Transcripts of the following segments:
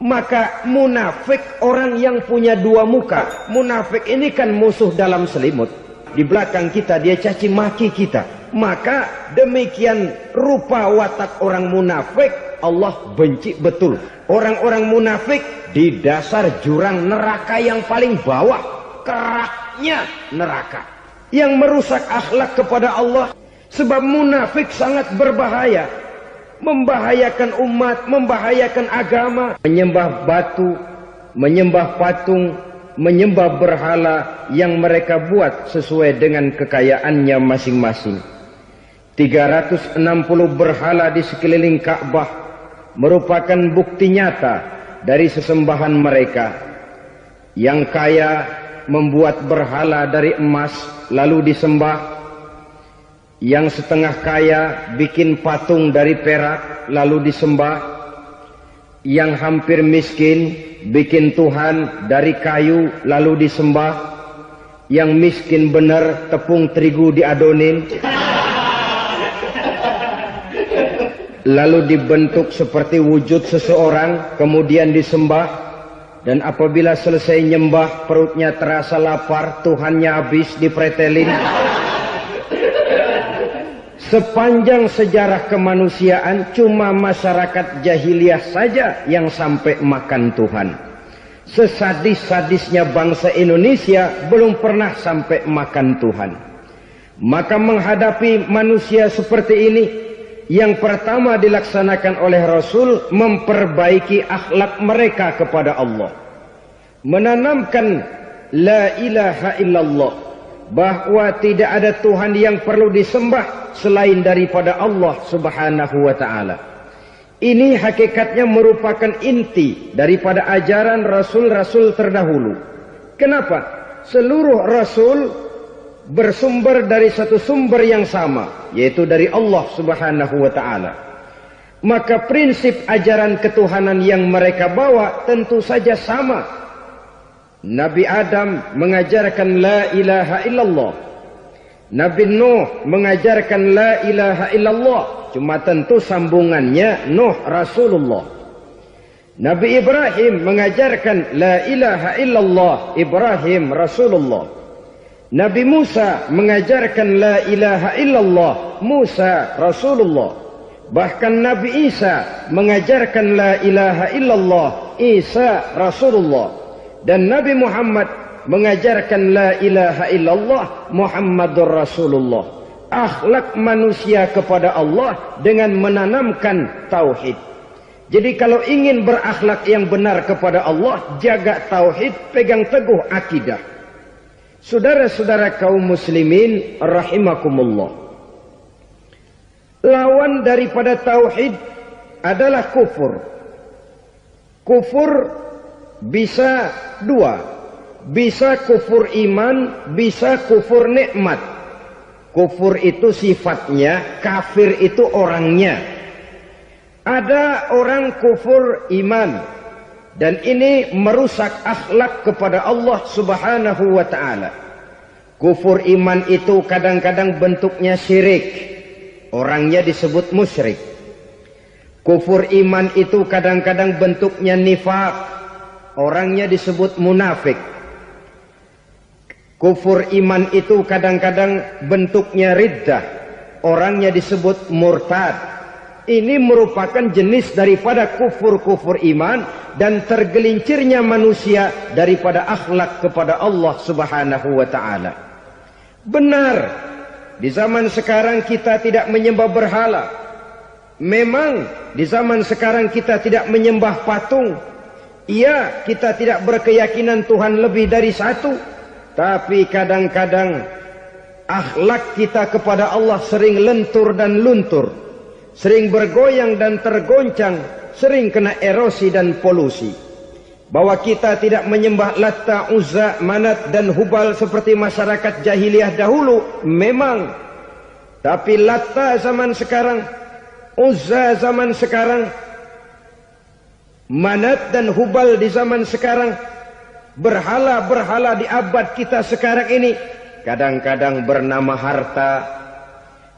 Maka munafik orang yang punya dua muka. Munafik ini kan musuh dalam selimut. Di belakang kita dia caci maki kita. Maka demikian rupa watak orang munafik Allah benci betul. Orang-orang munafik di dasar jurang neraka yang paling bawah, keraknya neraka, yang merusak akhlak kepada Allah. Sebab munafik sangat berbahaya, membahayakan umat, membahayakan agama. Menyembah batu, menyembah patung, menyembah berhala yang mereka buat sesuai dengan kekayaannya masing-masing. 360 berhala di sekeliling Ka'bah merupakan bukti nyata dari sesembahan mereka. Yang kaya membuat berhala dari emas lalu disembah. Yang setengah kaya bikin patung dari perak lalu disembah. Yang hampir miskin bikin Tuhan dari kayu lalu disembah. Yang miskin benar tepung terigu diadonin lalu dibentuk seperti wujud seseorang kemudian disembah. Dan apabila selesai nyembah perutnya terasa lapar, Tuhannya habis dipretelin. Sepanjang sejarah kemanusiaan cuma masyarakat jahiliyah saja yang sampai makan Tuhan. Sesadis-sadisnya bangsa Indonesia belum pernah sampai makan Tuhan. Maka menghadapi manusia seperti ini, yang pertama dilaksanakan oleh Rasul memperbaiki akhlak mereka kepada Allah. Menanamkan la ilaha illallah, bahwa tidak ada Tuhan yang perlu disembah selain daripada Allah subhanahu wa ta'ala. Ini hakikatnya merupakan inti daripada ajaran Rasul-Rasul terdahulu. Kenapa? Seluruh Rasul bersumber dari satu sumber yang sama, yaitu dari Allah subhanahu wa ta'ala. Maka prinsip ajaran ketuhanan yang mereka bawa tentu saja sama. Nabi Adam mengajarkan la ilaha illallah. Nabi Nuh mengajarkan la ilaha illallah. Cuma tentu sambungannya Nuh Rasulullah. Nabi Ibrahim mengajarkan la ilaha illallah, Ibrahim Rasulullah. Nabi Musa mengajarkan la ilaha illallah, Musa Rasulullah. Bahkan Nabi Isa mengajarkan la ilaha illallah, Isa Rasulullah. Dan Nabi Muhammad mengajarkan la ilaha illallah, Muhammadur Rasulullah. Akhlak manusia kepada Allah dengan menanamkan tauhid. Jadi kalau ingin berakhlak yang benar kepada Allah, jaga tauhid, pegang teguh akidah. Saudara-saudara kaum muslimin rahimakumullah, lawan daripada tauhid adalah kufur. Kufur bisa dua, bisa kufur iman, bisa kufur nikmat. Kufur itu sifatnya, kafir itu orangnya. Ada orang kufur iman, dan ini merusak akhlak kepada Allah subhanahu wa ta'ala. Kufur iman itu kadang-kadang bentuknya syirik, orangnya disebut musyrik. Kufur iman itu kadang-kadang bentuknya nifaq, orangnya disebut munafik. Kufur iman itu kadang-kadang bentuknya riddah, orangnya disebut murtad. Ini merupakan jenis daripada kufur-kufur iman dan tergelincirnya manusia daripada akhlak kepada Allah subhanahu wa ta'ala. Benar, di zaman sekarang kita tidak menyembah berhala. Memang di zaman sekarang kita tidak menyembah patung. Iya, kita tidak berkeyakinan Tuhan lebih dari satu. Tapi kadang-kadang akhlak kita kepada Allah sering lentur dan luntur, sering bergoyang dan tergoncang, sering kena erosi dan polusi. Bahwa kita tidak menyembah Latta, Uzza, Manat dan Hubal seperti masyarakat jahiliyah dahulu, memang. Tapi Latta zaman sekarang, Uzza zaman sekarang, Manat dan Hubal di zaman sekarang, berhala-berhala di abad kita sekarang ini, kadang-kadang bernama harta,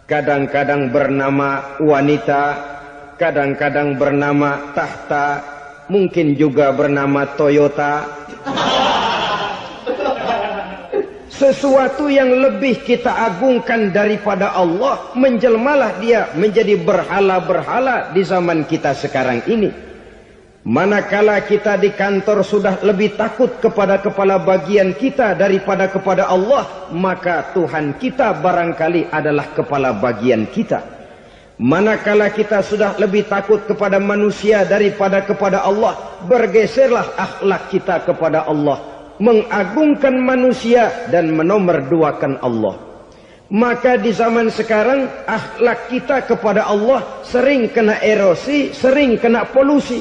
kadang-kadang bernama wanita, kadang-kadang bernama tahta, mungkin juga bernama Toyota. Sesuatu yang lebih kita agungkan daripada Allah, menjelmalah dia menjadi berhala-berhala di zaman kita sekarang ini. Manakala kita di kantor sudah lebih takut kepada kepala bagian kita daripada kepada Allah, maka Tuhan kita barangkali adalah kepala bagian kita. Manakala kita sudah lebih takut kepada manusia daripada kepada Allah, bergeserlah akhlak kita kepada Allah, mengagungkan manusia dan menomorduakan Allah. Maka di zaman sekarang akhlak kita kepada Allah sering kena erosi, sering kena polusi.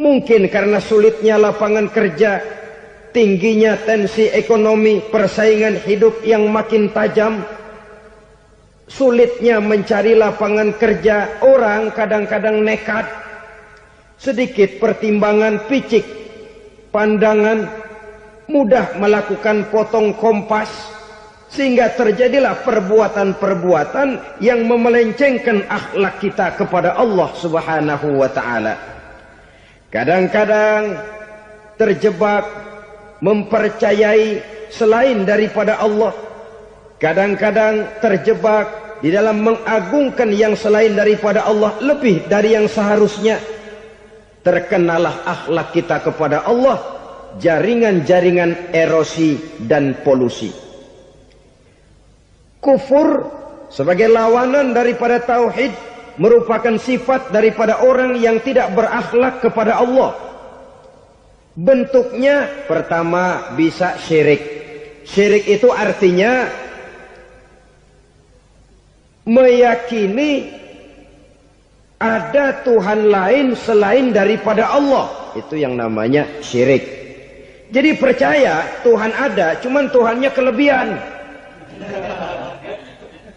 Mungkin karena sulitnya lapangan kerja, tingginya tensi ekonomi, persaingan hidup yang makin tajam, sulitnya mencari lapangan kerja, orang kadang-kadang nekat, sedikit pertimbangan, picik pandangan, mudah melakukan potong kompas, sehingga terjadilah perbuatan-perbuatan yang memelencengkan akhlak kita kepada Allah Subhanahu wa ta'ala. Kadang-kadang terjebak mempercayai selain daripada Allah. Kadang-kadang terjebak di dalam mengagungkan yang selain daripada Allah lebih dari yang seharusnya. Terkenalah akhlak kita kepada Allah jaringan-jaringan erosi dan polusi. Kufur sebagai lawanan daripada tauhid merupakan sifat daripada orang yang tidak berakhlak kepada Allah. Bentuknya pertama bisa syirik. Syirik itu artinya meyakini ada Tuhan lain selain daripada Allah. Itu yang namanya syirik. Jadi percaya Tuhan ada, cuman Tuhannya kelebihan.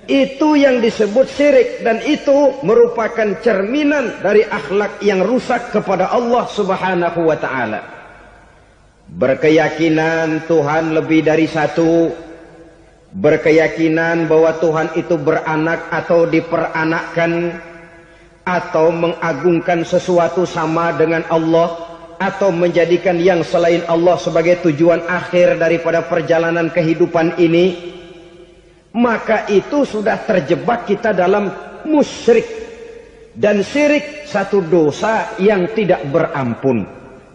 Itu yang disebut syirik, dan itu merupakan cerminan dari akhlak yang rusak kepada Allah Subhanahu wa ta'ala. Berkeyakinan Tuhan lebih dari satu, berkeyakinan bahwa Tuhan itu beranak atau diperanakkan, atau mengagungkan sesuatu sama dengan Allah, atau menjadikan yang selain Allah sebagai tujuan akhir daripada perjalanan kehidupan ini, maka itu sudah terjebak kita dalam musyrik. Dan syirik satu dosa yang tidak berampun.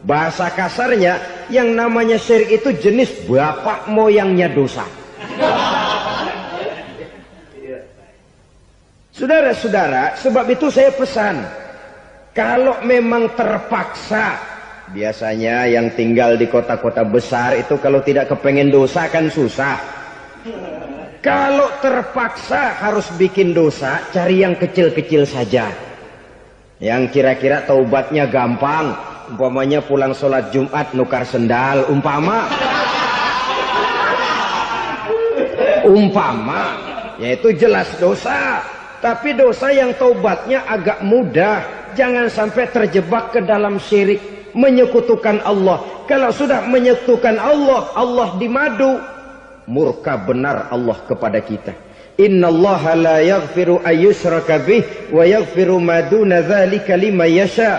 Bahasa kasarnya, yang namanya syirik itu jenis bapak moyangnya dosa. Saudara-saudara, sebab itu saya pesan, kalau memang terpaksa, biasanya yang tinggal di kota-kota besar itu kalau tidak kepengen dosa kan susah. Kalau terpaksa harus bikin dosa, cari yang kecil-kecil saja, yang kira-kira taubatnya gampang. Umpamanya pulang sholat Jumat nukar sendal, umpama, yaitu jelas dosa. Tapi dosa yang taubatnya agak mudah. Jangan sampai terjebak ke dalam syirik, menyekutukan Allah. Kalau sudah menyekutukan Allah, Allah dimadu, murka benar Allah kepada kita. Innallaha la yaghfiru ayyushraka bih wa yaghfiru ma duna dzalika liman yasha.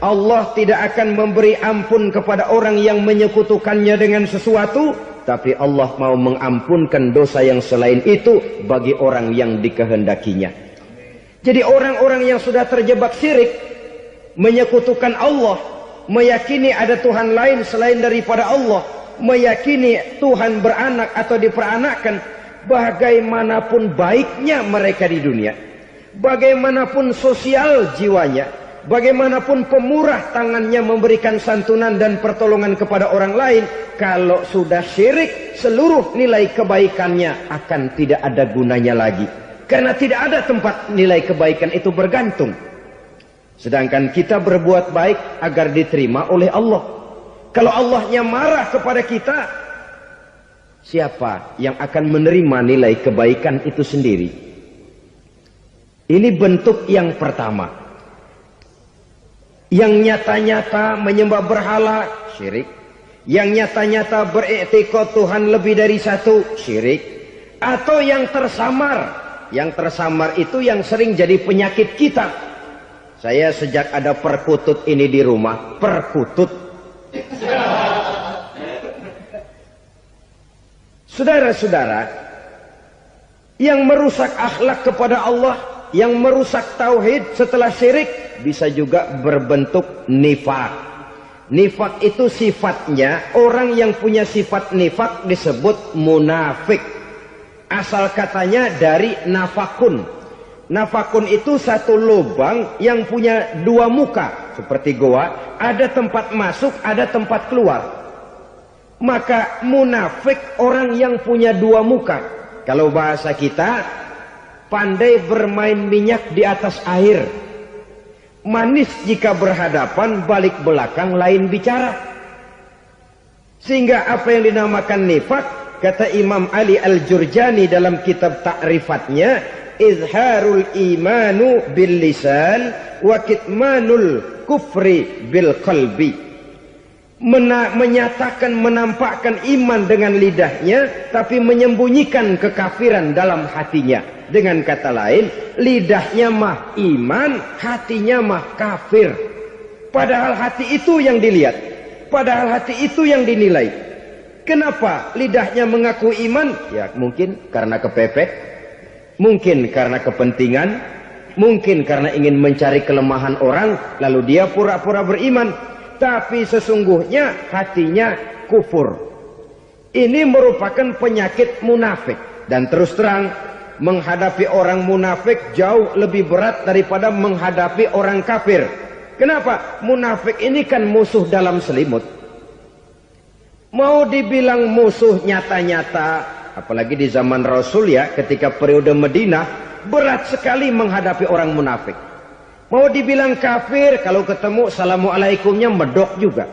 Allah tidak akan memberi ampun kepada orang yang menyekutukannya dengan sesuatu, tapi Allah mau mengampunkan dosa yang selain itu bagi orang yang dikehendakinya. Jadi orang-orang yang sudah terjebak syirik, menyekutukan Allah, meyakini ada Tuhan lain selain daripada Allah, meyakini Tuhan beranak atau diperanakkan, bagaimanapun baiknya mereka di dunia, bagaimanapun sosial jiwanya, bagaimanapun pemurah tangannya memberikan santunan dan pertolongan kepada orang lain, kalau sudah syirik, seluruh nilai kebaikannya akan tidak ada gunanya lagi. Karena tidak ada tempat nilai kebaikan itu bergantung. Sedangkan kita berbuat baik agar diterima oleh Allah. Kalau Allahnya marah kepada kita, siapa yang akan menerima nilai kebaikan itu sendiri? Ini bentuk yang pertama. Yang nyata-nyata menyembah berhala, syirik. Yang nyata-nyata beriktikad Tuhan lebih dari satu, syirik. Atau yang tersamar. Yang tersamar itu yang sering jadi penyakit kita. Saya sejak ada perkutut ini di rumah, perkutut. Saudara-saudara, yang merusak akhlak kepada Allah, yang merusak tauhid setelah syirik, bisa juga berbentuk nifak. Nifak itu sifatnya, orang yang punya sifat nifak disebut munafik. Asal katanya dari nafakun. Nafakun itu satu lubang yang punya dua muka, seperti goa, ada tempat masuk, ada tempat keluar. Maka munafik orang yang punya dua muka. Kalau bahasa kita, pandai bermain minyak di atas air. Manis jika berhadapan, balik belakang lain bicara. Sehingga apa yang dinamakan nifak, kata Imam Ali Al-Jurjani dalam kitab ta'rifatnya, izharul imanu bil lisan wa kitmanul kufri bil qalbi. Menyatakan, menampakkan iman dengan lidahnya, tapi menyembunyikan kekafiran dalam hatinya. Dengan kata lain, lidahnya mah iman, hatinya mah kafir. Padahal hati itu yang dilihat, padahal hati itu yang dinilai. Kenapa lidahnya mengaku iman? Ya mungkin karena kepepet, mungkin karena kepentingan, mungkin karena ingin mencari kelemahan orang, lalu dia pura-pura beriman. Tapi sesungguhnya hatinya kufur. Ini merupakan penyakit munafik. Dan terus terang, menghadapi orang munafik jauh lebih berat daripada menghadapi orang kafir. Kenapa? Munafik ini kan musuh dalam selimut. Mau dibilang musuh nyata-nyata, apalagi di zaman Rasul ya, ketika periode Madinah, berat sekali menghadapi orang munafik. Mau dibilang kafir, kalau ketemu assalamualaikumnya medok juga.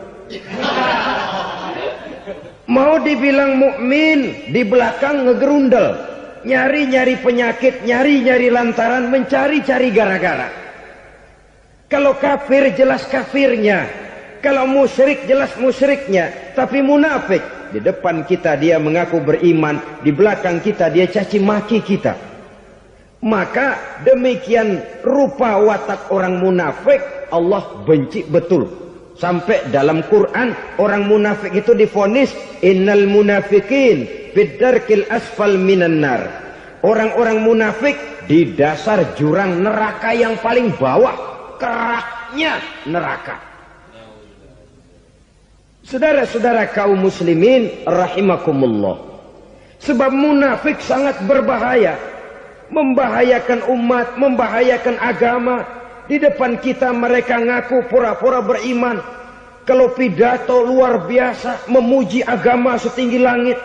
Mau dibilang mukmin, di belakang ngegerundel, nyari-nyari penyakit, nyari-nyari lantaran, mencari-cari gara-gara. Kalau kafir jelas kafirnya, kalau musyrik jelas musyriknya. Tapi munafik, di depan kita dia mengaku beriman, di belakang kita dia caci maki kita. Maka demikian rupa watak orang munafik, Allah benci betul. Sampai dalam Quran orang munafik itu divonis innal munafikin fid darkil asfal minan nar. Orang-orang munafik di dasar jurang neraka yang paling bawah, keraknya neraka. Saudara-saudara kaum muslimin rahimakumullah. Sebab munafik sangat berbahaya. Membahayakan umat, membahayakan agama. Di depan kita mereka ngaku pura-pura beriman. Kalau pidato luar biasa, memuji agama setinggi langit,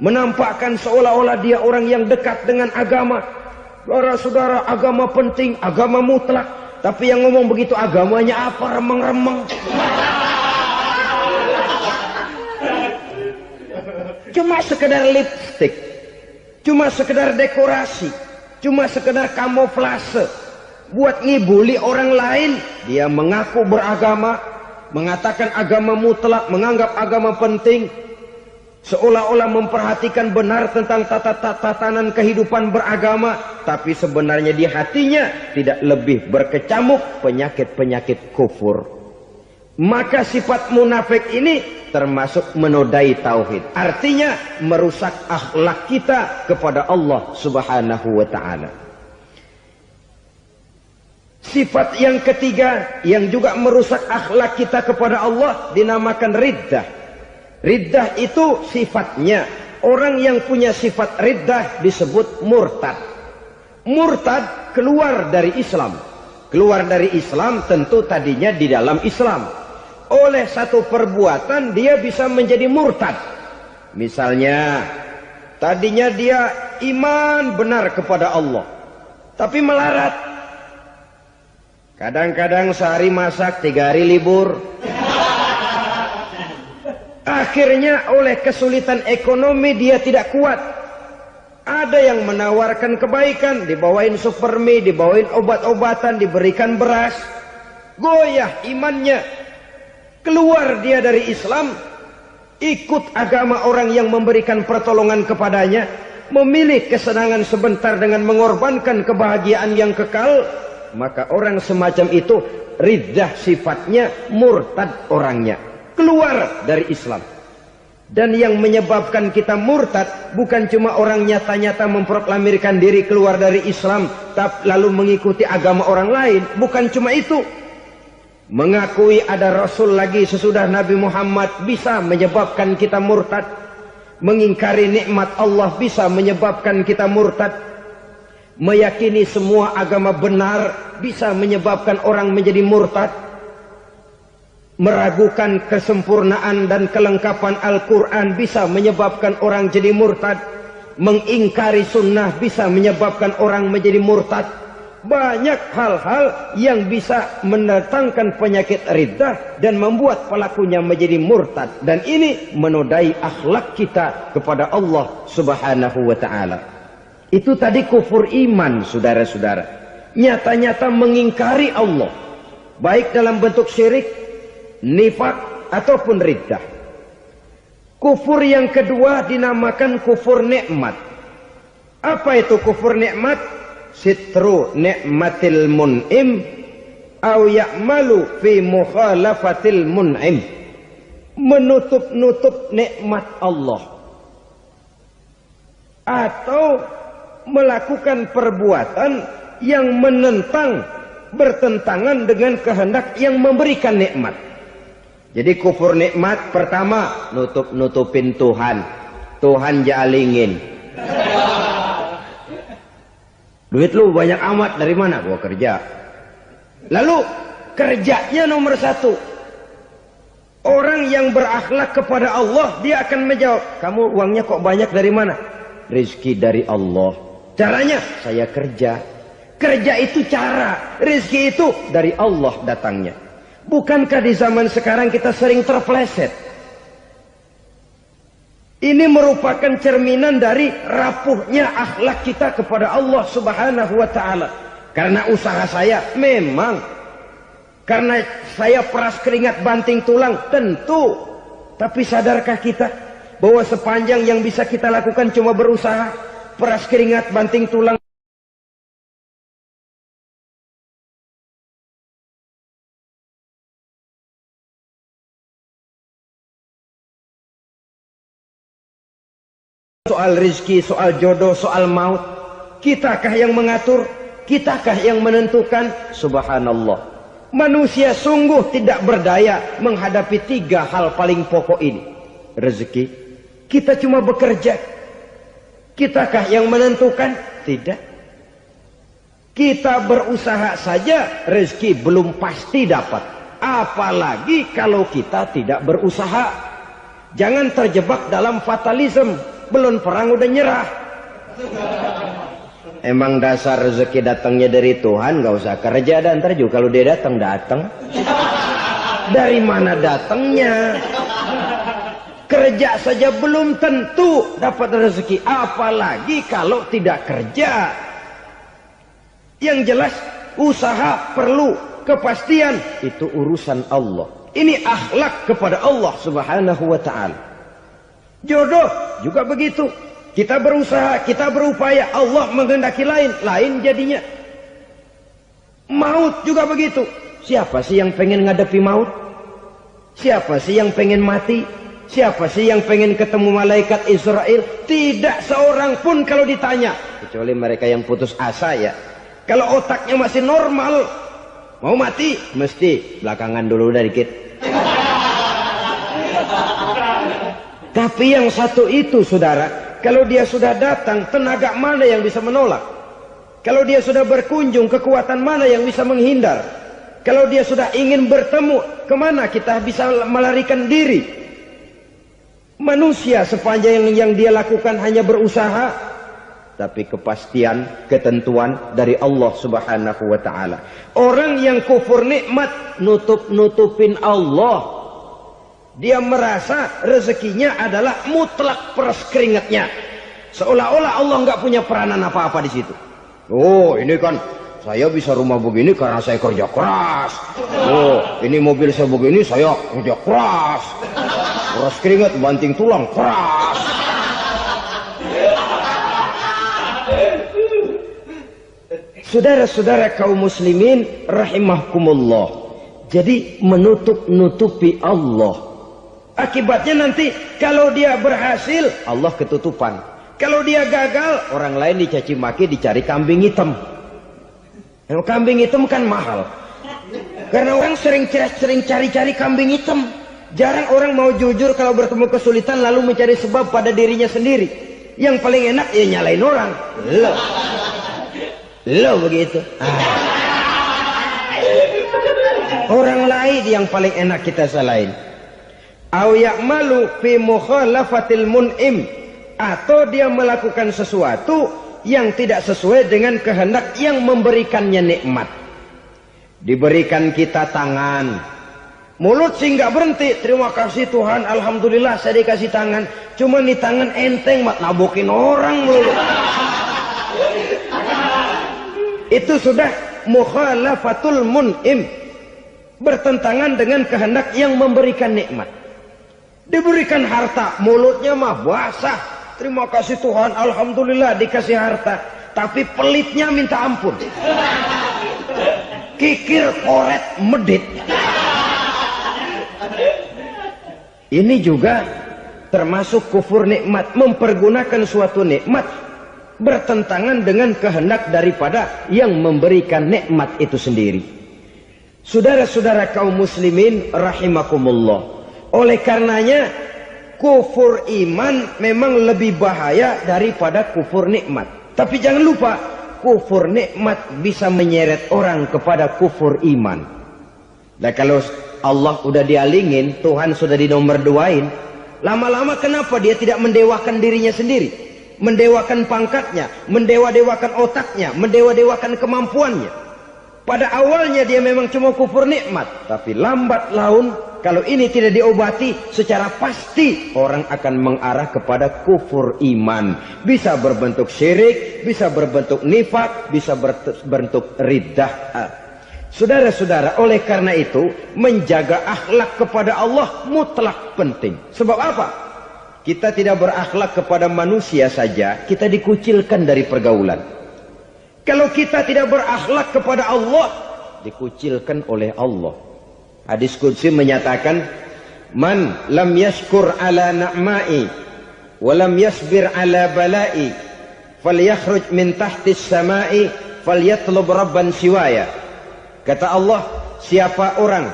menampakkan seolah-olah dia orang yang dekat dengan agama. Saudara-saudara, agama penting, agama mutlak. Tapi yang ngomong begitu agamanya apa? Remeng-remeng. Cuma sekedar lipstick, cuma sekedar dekorasi, cuma sekedar kamuflase buat ngibuli orang lain. Dia mengaku beragama, mengatakan agama mutlak, menganggap agama penting, seolah-olah memperhatikan benar tentang tatanan kehidupan beragama, tapi sebenarnya di hatinya tidak lebih berkecamuk penyakit-penyakit kufur. Maka sifat munafik ini termasuk menodai tauhid. Artinya merusak akhlak kita kepada Allah Subhanahu wa ta'ala. Sifat yang ketiga yang juga merusak akhlak kita kepada Allah dinamakan riddah. Riddah itu sifatnya, orang yang punya sifat riddah disebut murtad. Murtad keluar dari Islam. Keluar dari Islam tentu tadinya di dalam Islam. Oleh satu perbuatan dia bisa menjadi murtad. Misalnya tadinya dia iman benar kepada Allah, tapi melarat. Kadang-kadang sehari masak, 3 hari libur. Akhirnya oleh kesulitan ekonomi dia tidak kuat. Ada yang menawarkan kebaikan, dibawain supermi, dibawain obat-obatan, diberikan beras. Goyah imannya. Keluar dia dari Islam, ikut agama orang yang memberikan pertolongan kepadanya, memilih kesenangan sebentar dengan mengorbankan kebahagiaan yang kekal. maka orang semacam itu riddah sifatnya, murtad orangnya, keluar dari Islam. Dan yang menyebabkan kita murtad bukan cuma orang nyata-nyata memproklamirkan diri keluar dari Islam lalu mengikuti agama orang lain, bukan cuma itu. Mengakui ada Rasul lagi sesudah Nabi Muhammad bisa menyebabkan kita murtad. Mengingkari nikmat Allah bisa menyebabkan kita murtad. Meyakini semua agama benar bisa menyebabkan orang menjadi murtad. Meragukan kesempurnaan dan kelengkapan Al-Quran bisa menyebabkan orang jadi murtad. Mengingkari sunnah bisa menyebabkan orang menjadi murtad. Banyak hal-hal yang bisa mendatangkan penyakit riddah dan membuat pelakunya menjadi murtad. Dan ini menodai akhlak kita kepada Allah Subhanahu wa ta'ala. Itu tadi kufur iman, saudara-saudara. Nyata-nyata mengingkari Allah, baik dalam bentuk syirik, nifak ataupun riddah. Kufur yang kedua dinamakan kufur nikmat. Apa itu kufur nikmat? Sitru nikmatil mun'im au ya'malu fi mukhalafatil mun'im. Menutup-nutup nikmat Allah atau melakukan perbuatan yang menentang, bertentangan dengan kehendak yang memberikan nikmat. Jadi kufur nikmat pertama, nutup-nutupin Tuhan. Tuhan jalingin. Duit lu banyak amat, dari mana? Gua kerja. Lalu kerjanya nomor satu. Orang yang berakhlak kepada Allah, dia akan menjawab, kamu uangnya kok banyak, dari mana? Rizki dari Allah. Caranya, saya kerja. Kerja itu cara, rizki itu dari Allah datangnya. Bukankah di zaman sekarang kita sering terpleset? Ini merupakan cerminan dari rapuhnya akhlak kita kepada Allah Subhanahu wa ta'ala. Karena usaha saya memang, karena saya peras keringat banting tulang, tentu. Tapi sadarkah kita bahwa sepanjang yang bisa kita lakukan cuma berusaha, peras keringat banting tulang, soal rizki, soal jodoh, soal maut, kitakah yang mengatur? Kitakah yang menentukan? Subhanallah. Manusia sungguh tidak berdaya menghadapi tiga hal paling pokok ini. Rezeki, kita cuma bekerja. Kitakah yang menentukan? Tidak. Kita berusaha saja, rezeki belum pasti dapat. Apalagi kalau kita tidak berusaha. Jangan terjebak dalam fatalisme. Belum perang udah nyerah. Emang dasar rezeki datangnya dari Tuhan, nggak usah kerja, dan ntar juga kalau dia datang. Dari mana datangnya? Kerja saja belum tentu dapat rezeki, apalagi kalau tidak kerja. Yang jelas usaha perlu kepastian, itu urusan Allah. Ini akhlak kepada Allah Subhanahu wa ta'ala. Jodoh juga begitu. Kita berusaha, kita berupaya, Allah menghendaki lain jadinya. Maut juga begitu. Siapa sih yang pengen ngadepi maut? Siapa sih yang pengen mati? Siapa sih yang pengen ketemu malaikat Israel? Tidak seorang pun kalau ditanya, kecuali mereka yang putus asa ya. Kalau otaknya masih normal, mau mati mesti belakangan dulu dari dikit. Tapi yang satu itu, saudara, kalau dia sudah datang, tenaga mana yang bisa menolak? Kalau dia sudah berkunjung, kekuatan mana yang bisa menghindar? Kalau dia sudah ingin bertemu, kemana kita bisa melarikan diri? Manusia sepanjang yang dia lakukan hanya berusaha, tapi kepastian, ketentuan dari Allah Subhanahu wa ta'ala. Orang yang kufur nikmat, nutupin Allah. Dia merasa rezekinya adalah mutlak peras keringatnya. Seolah-olah Allah nggak punya peranan apa-apa di situ. Oh, ini kan saya bisa rumah begini karena saya kerja keras. Oh, ini mobil saya begini, saya kerja keras. Peras keringat, banting tulang, keras. Saudara-saudara kaum muslimin rahimahkumullah. Jadi menutup-nutupi Allah. Akibatnya nanti kalau dia berhasil, Allah ketutupan. Kalau dia gagal, orang lain dicaci maki, dicari kambing hitam. Kambing hitam kan mahal. Karena orang sering cari-cari kambing hitam. Jarang orang mau jujur kalau bertemu kesulitan lalu mencari sebab pada dirinya sendiri. Yang paling enak ya nyalain orang. Lo begitu. Orang lain yang paling enak kita salahin. Au ya'malu fi mukhalafatil mun'im, atau dia melakukan sesuatu yang tidak sesuai dengan kehendak yang memberikannya nikmat. Diberikan kita tangan, mulut sih nggak berhenti. Terima kasih Tuhan, alhamdulillah saya dikasih tangan. Cuma nih tangan enteng mat nabokin orang mulu. Itu sudah mukhalafatul mun'im, bertentangan dengan kehendak yang memberikan nikmat. Diberikan harta, mulutnya mah basah. Terima kasih Tuhan, alhamdulillah dikasih harta. Tapi pelitnya minta ampun. Kikir, koret, medit. Ini juga termasuk kufur nikmat. Mempergunakan suatu nikmat bertentangan dengan kehendak daripada yang memberikan nikmat itu sendiri. Saudara-saudara kaum muslimin rahimakumullah. Oleh karenanya kufur iman memang lebih bahaya daripada kufur nikmat. Tapi jangan lupa, kufur nikmat bisa menyeret orang kepada kufur iman. Nah kalau Allah udah dialingin, Tuhan sudah dinomor duain, lama-lama kenapa dia tidak mendewakan dirinya sendiri? Mendewakan pangkatnya, mendewa-dewakan otaknya, mendewa-dewakan kemampuannya. Pada awalnya dia memang cuma kufur nikmat, tapi lambat laun kalau ini tidak diobati secara pasti orang akan mengarah kepada kufur iman. Bisa berbentuk syirik, bisa berbentuk nifak, bisa berbentuk riddah. Saudara-saudara, oleh karena itu menjaga akhlak kepada Allah mutlak penting. Sebab apa? Kita tidak berakhlak kepada manusia saja, kita dikucilkan dari pergaulan. Kalau kita tidak berakhlak kepada Allah, dikucilkan oleh Allah. Hadis qudsi menyatakan, man lam yashkur ala na'ma'i wa lam yasbir ala bala'i falyakhruj min tahtis sama'i falyatlub rabban siwaya. Kata Allah, siapa orang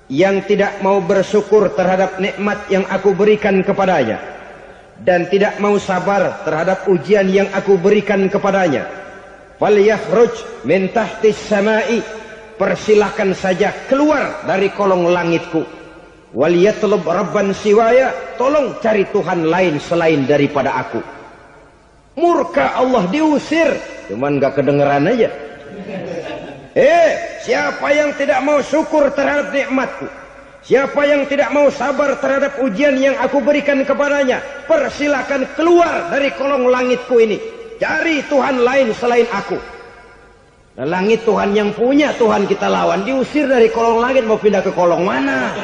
yang tidak mau bersyukur terhadap nikmat yang aku berikan kepadanya dan tidak mau sabar terhadap ujian yang aku berikan kepadanya, falyakhruj min tahtis sama'i, persilahkan saja keluar dari kolong langitku. Waliyatlub rabban siwaya, tolong cari Tuhan lain selain daripada aku. Murka Allah, diusir, cuman gak kedengeran aja. Siapa yang tidak mau syukur terhadap nikmatku, siapa yang tidak mau sabar terhadap ujian yang aku berikan kepadanya, persilahkan keluar dari kolong langitku ini, cari Tuhan lain selain aku. Nah, langit Tuhan yang punya, Tuhan kita lawan, diusir dari kolong langit, mau pindah ke kolong mana?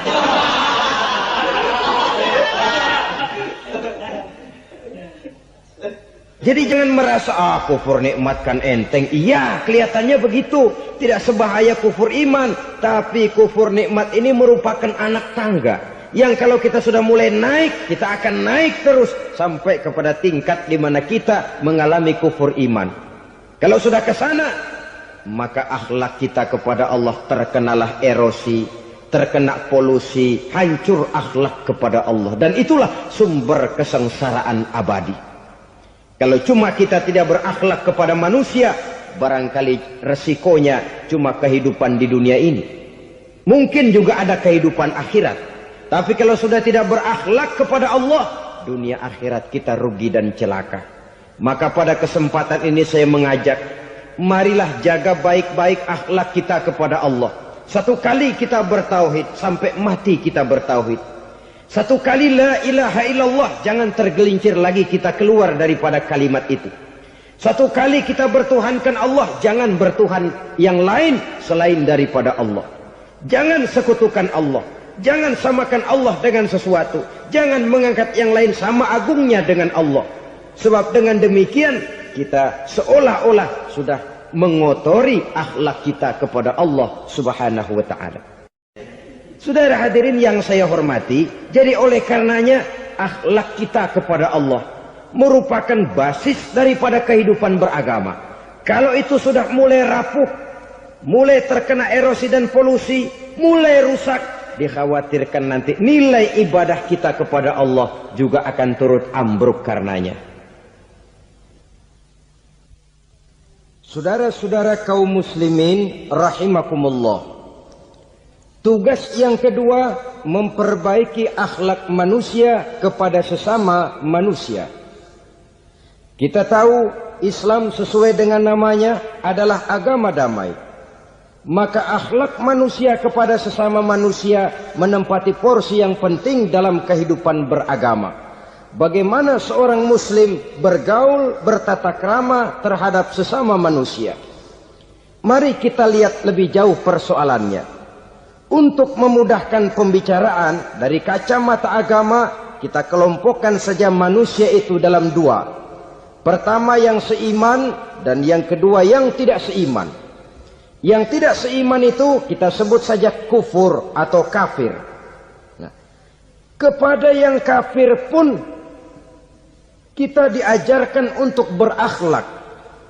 Jadi jangan merasa kufur nikmat kan enteng. Iya, kelihatannya begitu, tidak sebahaya kufur iman. Tapi kufur nikmat ini merupakan anak tangga yang kalau kita sudah mulai naik, kita akan naik terus sampai kepada tingkat di mana kita mengalami kufur iman. Kalau sudah ke sana, maka akhlak kita kepada Allah terkenalah erosi, terkena polusi, hancur akhlak kepada Allah. Dan itulah sumber kesengsaraan abadi. Kalau cuma kita tidak berakhlak kepada manusia, barangkali resikonya cuma kehidupan di dunia ini. Mungkin juga ada kehidupan akhirat. Tapi kalau sudah tidak berakhlak kepada Allah, dunia akhirat kita rugi dan celaka. Maka pada kesempatan ini saya mengajak, marilah jaga baik-baik akhlak kita kepada Allah. Satu kali kita bertauhid, sampai mati kita bertauhid. Satu kali la ilaha illallah, jangan tergelincir lagi kita keluar daripada kalimat itu. Satu kali kita bertuhankan Allah, jangan bertuhan yang lain selain daripada Allah. Jangan sekutukan Allah, jangan samakan Allah dengan sesuatu, jangan mengangkat yang lain sama agungnya dengan Allah. Sebab dengan demikian kita seolah-olah sudah mengotori akhlak kita kepada Allah Subhanahu wa taala. Saudara hadirin yang saya hormati, jadi oleh karenanya akhlak kita kepada Allah merupakan basis daripada kehidupan beragama. Kalau itu sudah mulai rapuh, mulai terkena erosi dan polusi, mulai rusak, dikhawatirkan nanti nilai ibadah kita kepada Allah juga akan turut ambruk karenanya. Saudara-saudara kaum muslimin rahimakumullah, tugas yang kedua memperbaiki akhlak manusia kepada sesama manusia. Kita tahu Islam sesuai dengan namanya adalah agama damai. Maka akhlak manusia kepada sesama manusia menempati porsi yang penting dalam kehidupan beragama. Bagaimana seorang muslim bergaul, bertata krama terhadap sesama manusia. Mari kita lihat lebih jauh persoalannya. Untuk memudahkan pembicaraan dari kacamata agama, kita kelompokkan saja manusia itu dalam dua. Pertama yang seiman dan yang kedua yang tidak seiman. Yang tidak seiman itu kita sebut saja kufur atau kafir. Nah, kepada yang kafir pun kita diajarkan untuk berakhlak.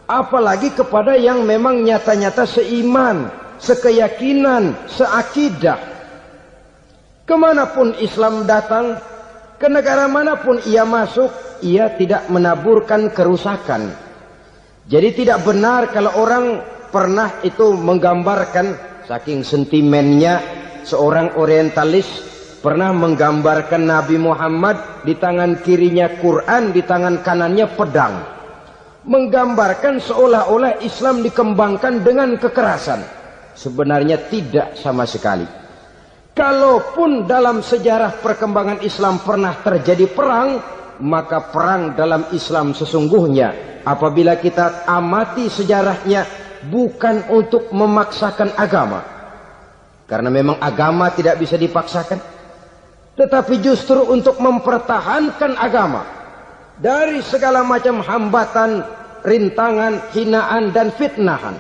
Apalagi kepada yang memang nyata-nyata seiman, sekeyakinan, seakidah. Kemanapun Islam datang, ke negara manapun ia masuk, ia tidak menaburkan kerusakan. Jadi tidak benar kalau orang pernah itu menggambarkan, saking sentimennya seorang orientalis pernah menggambarkan Nabi Muhammad di tangan kirinya Quran, di tangan kanannya pedang. Menggambarkan seolah-olah Islam dikembangkan dengan kekerasan. Sebenarnya tidak sama sekali. Kalaupun dalam sejarah perkembangan Islam pernah terjadi perang, maka perang dalam Islam sesungguhnya apabila kita amati sejarahnya bukan untuk memaksakan agama, karena memang agama tidak bisa dipaksakan, tetapi justru untuk mempertahankan agama dari segala macam hambatan, rintangan, hinaan dan fitnahan.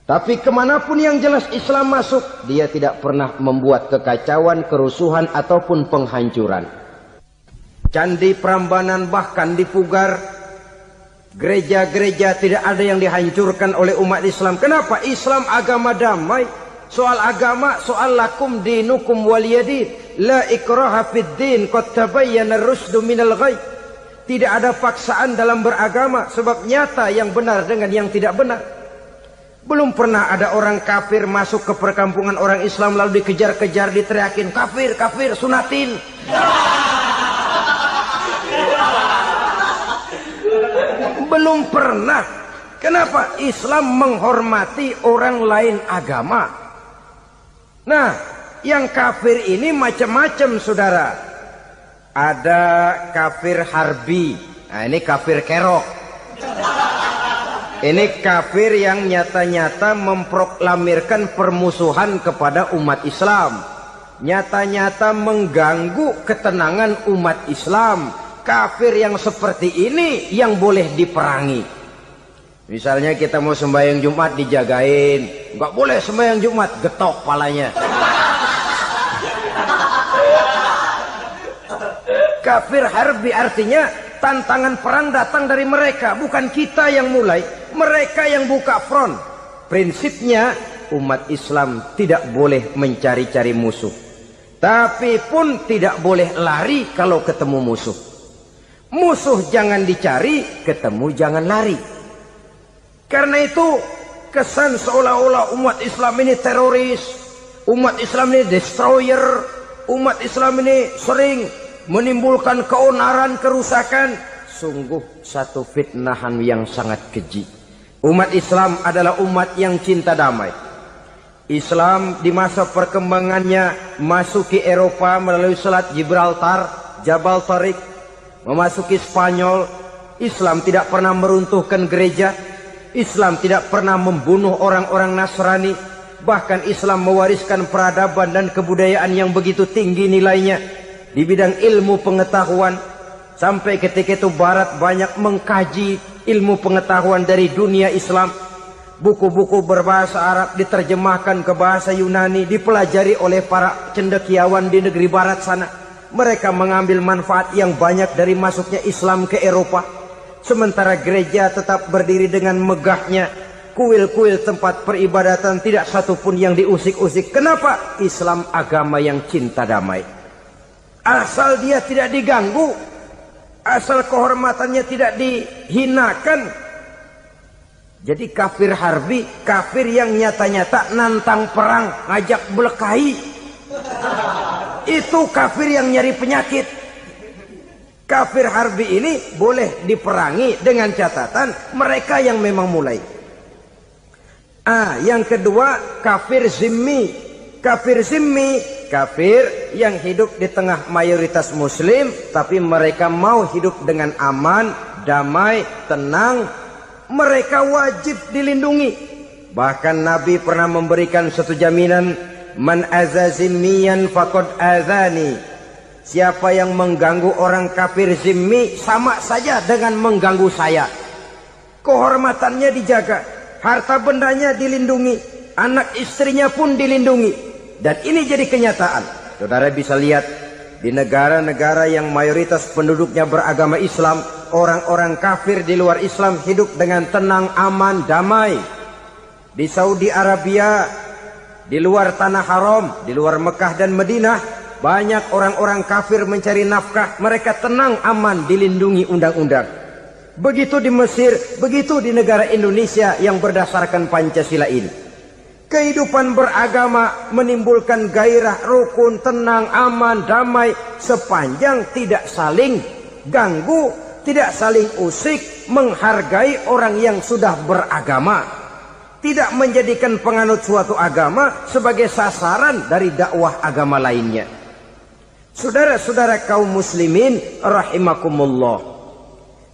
Tapi kemanapun yang jelas Islam masuk, dia tidak pernah membuat kekacauan, kerusuhan ataupun penghancuran. Candi Prambanan bahkan dipugar, gereja-gereja tidak ada yang dihancurkan oleh umat Islam. Kenapa? Islam agama damai. Soal agama, soal lakum dinukum waliyadin. La ikraha fid din, qad tabayyana ar-rusdu minal ghayy. Tidak ada paksaan dalam beragama, sebab nyata yang benar dengan yang tidak benar. Belum pernah ada orang kafir masuk ke perkampungan orang Islam lalu dikejar-kejar, diteriakin kafir, kafir, sunatin. Belum pernah. Kenapa? Islam menghormati orang lain agama. Nah, yang kafir ini macam-macam saudara. Ada kafir harbi. Nah, ini kafir kerok. Ini kafir yang nyata-nyata memproklamirkan permusuhan kepada umat Islam. Nyata-nyata mengganggu ketenangan umat Islam. Kafir yang seperti ini yang boleh diperangi. Misalnya kita mau sembahyang Jumat dijagain, nggak boleh sembahyang Jumat, getok palanya. Kafir harbi artinya tantangan perang datang dari mereka, bukan kita yang mulai, mereka yang buka front. Prinsipnya umat Islam tidak boleh mencari-cari musuh, tapi pun tidak boleh lari kalau ketemu musuh. Musuh jangan dicari, ketemu jangan lari. Karena itu kesan seolah-olah umat Islam ini teroris, umat Islam ini destroyer, umat Islam ini sering menimbulkan keonaran, kerusakan. Sungguh satu fitnahan yang sangat keji. Umat Islam adalah umat yang cinta damai. Islam di masa perkembangannya masuki Eropa melalui Selat Gibraltar, Jabal Tariq, memasuki Spanyol. Islam tidak pernah meruntuhkan gereja. Islam tidak pernah membunuh orang-orang Nasrani. Bahkan Islam mewariskan peradaban dan kebudayaan yang begitu tinggi nilainya di bidang ilmu pengetahuan. Sampai ketika itu Barat banyak mengkaji ilmu pengetahuan dari dunia Islam. Buku-buku berbahasa Arab diterjemahkan ke bahasa Yunani, dipelajari oleh para cendekiawan di negeri Barat sana. Mereka mengambil manfaat yang banyak dari masuknya Islam ke Eropa. Sementara gereja tetap berdiri dengan megahnya. Kuil-kuil tempat peribadatan tidak satupun yang diusik-usik. Kenapa? Islam agama yang cinta damai. Asal dia tidak diganggu, asal kehormatannya tidak dihinakan. Jadi kafir harbi, kafir yang nyata-nyata nantang perang, ngajak berkelahi. Itu kafir yang nyari penyakit. Kafir harbi ini boleh diperangi dengan catatan mereka yang memang mulai. Yang kedua, kafir zimmi. Kafir zimmi, kafir yang hidup di tengah mayoritas muslim, tapi mereka mau hidup dengan aman, damai, tenang. Mereka wajib dilindungi. Bahkan Nabi pernah memberikan satu jaminan, man aza zimmiyan faqad azani. Siapa yang mengganggu orang kafir zimmi sama saja dengan mengganggu saya. Kehormatannya dijaga, harta bendanya dilindungi, anak istrinya pun dilindungi. Dan ini jadi kenyataan. Saudara bisa lihat di negara-negara yang mayoritas penduduknya beragama Islam, orang-orang kafir di luar Islam hidup dengan tenang, aman, damai. Di Saudi Arabia, di luar tanah haram, di luar Mekah dan Madinah, banyak orang-orang kafir mencari nafkah. Mereka tenang, aman, dilindungi undang-undang. Begitu di Mesir, begitu di negara Indonesia yang berdasarkan Pancasila ini. Kehidupan beragama menimbulkan gairah, rukun, tenang, aman, damai, sepanjang tidak saling ganggu, tidak saling usik, menghargai orang yang sudah beragama, tidak menjadikan penganut suatu agama sebagai sasaran dari dakwah agama lainnya. Saudara-saudara kaum muslimin rahimakumullah.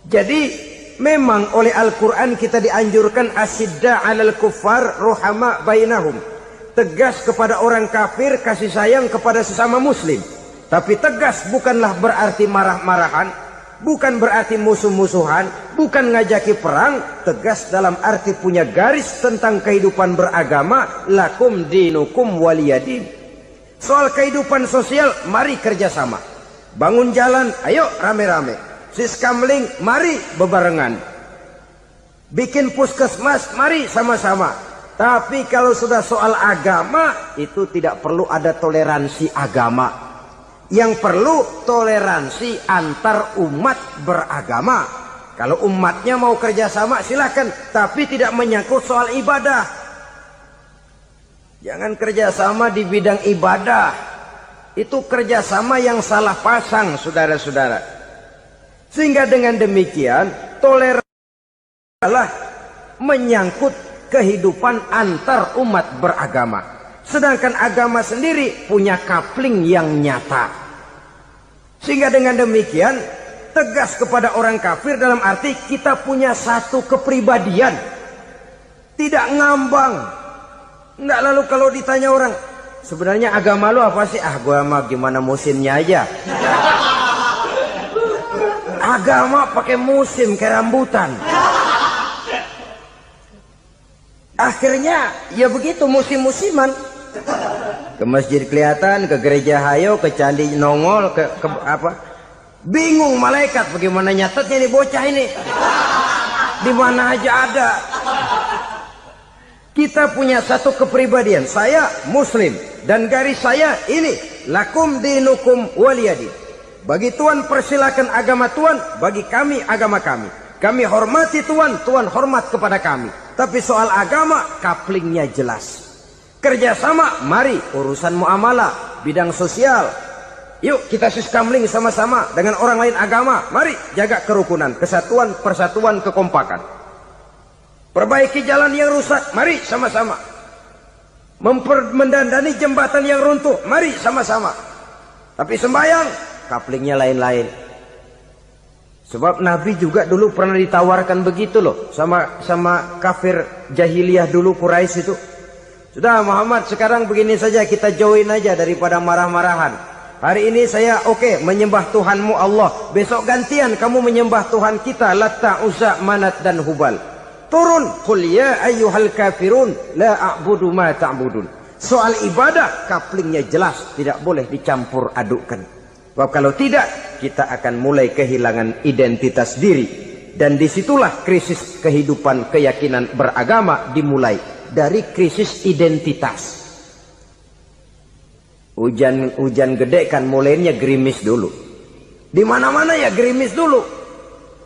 Jadi memang oleh Al-Quran kita dianjurkan asyidda 'alal kuffar ruhama bainahum. Tegas kepada orang kafir, kasih sayang kepada sesama muslim. Tapi tegas bukanlah berarti marah-marahan, bukan berarti musuh-musuhan, bukan ngajaki perang. Tegas dalam arti punya garis tentang kehidupan beragama, lakum dinukum waliyadin. Soal kehidupan sosial, mari kerjasama. Bangun jalan, ayo rame-rame. Siskamling, mari bebarengan. Bikin puskesmas, mari sama-sama. Tapi kalau sudah soal agama, itu tidak perlu ada toleransi agama. Yang perlu toleransi antar umat beragama. Kalau umatnya mau kerjasama silakan, tapi tidak menyangkut soal ibadah. Jangan kerjasama di bidang ibadah. Itu kerjasama yang salah pasang, saudara-saudara. Sehingga dengan demikian toleransi adalah menyangkut kehidupan antar umat beragama. Sedangkan agama sendiri punya coupling yang nyata. Sehingga dengan demikian tegas kepada orang kafir dalam arti kita punya satu kepribadian. Tidak ngambang. Nggak lalu kalau ditanya orang, sebenarnya agama lu apa sih? Gua mah gimana musimnya aja. Agama pakai musim kayak rambutan. Akhirnya ya begitu musim-musiman. Ke masjid kelihatan, ke gereja hayo, ke candi nongol, ke apa? Bingung malaikat bagaimana nyatetnya nih bocah ini. Di mana aja ada. Kita punya satu kepribadian. Saya muslim dan garis saya ini, lakum dinukum waliyadin. Bagi Tuhan persilakan agama Tuhan, bagi kami agama kami. Kami hormati Tuhan, Tuhan hormat kepada kami. Tapi soal agama, couplingnya jelas. Kerjasama, mari urusan muamalah, bidang sosial. Yuk kita siskamling sama-sama dengan orang lain agama. Mari jaga kerukunan, kesatuan, persatuan, kekompakan. Perbaiki jalan yang rusak, mari sama-sama. Mendandani jembatan yang runtuh, mari sama-sama. Tapi sembahyang, couplingnya lain-lain. Sebab Nabi juga dulu pernah ditawarkan begitu loh sama kafir jahiliyah dulu Quraisy itu. Sudah Muhammad, sekarang begini saja, kita join aja daripada marah-marahan. Hari ini saya menyembah Tuhanmu Allah. Besok gantian kamu menyembah Tuhan kita Latta, Uzza, Manat dan Hubal. Turun, qul ya ayyuhal kafirun la a'budu ma ta'budun. Soal ibadah kaplingnya jelas, tidak boleh dicampur adukkan. Sebab kalau tidak, kita akan mulai kehilangan identitas diri. Dan disitulah krisis kehidupan keyakinan beragama dimulai. Dari krisis identitas. Hujan gede kan mulainya gerimis dulu. Di mana-mana ya gerimis dulu.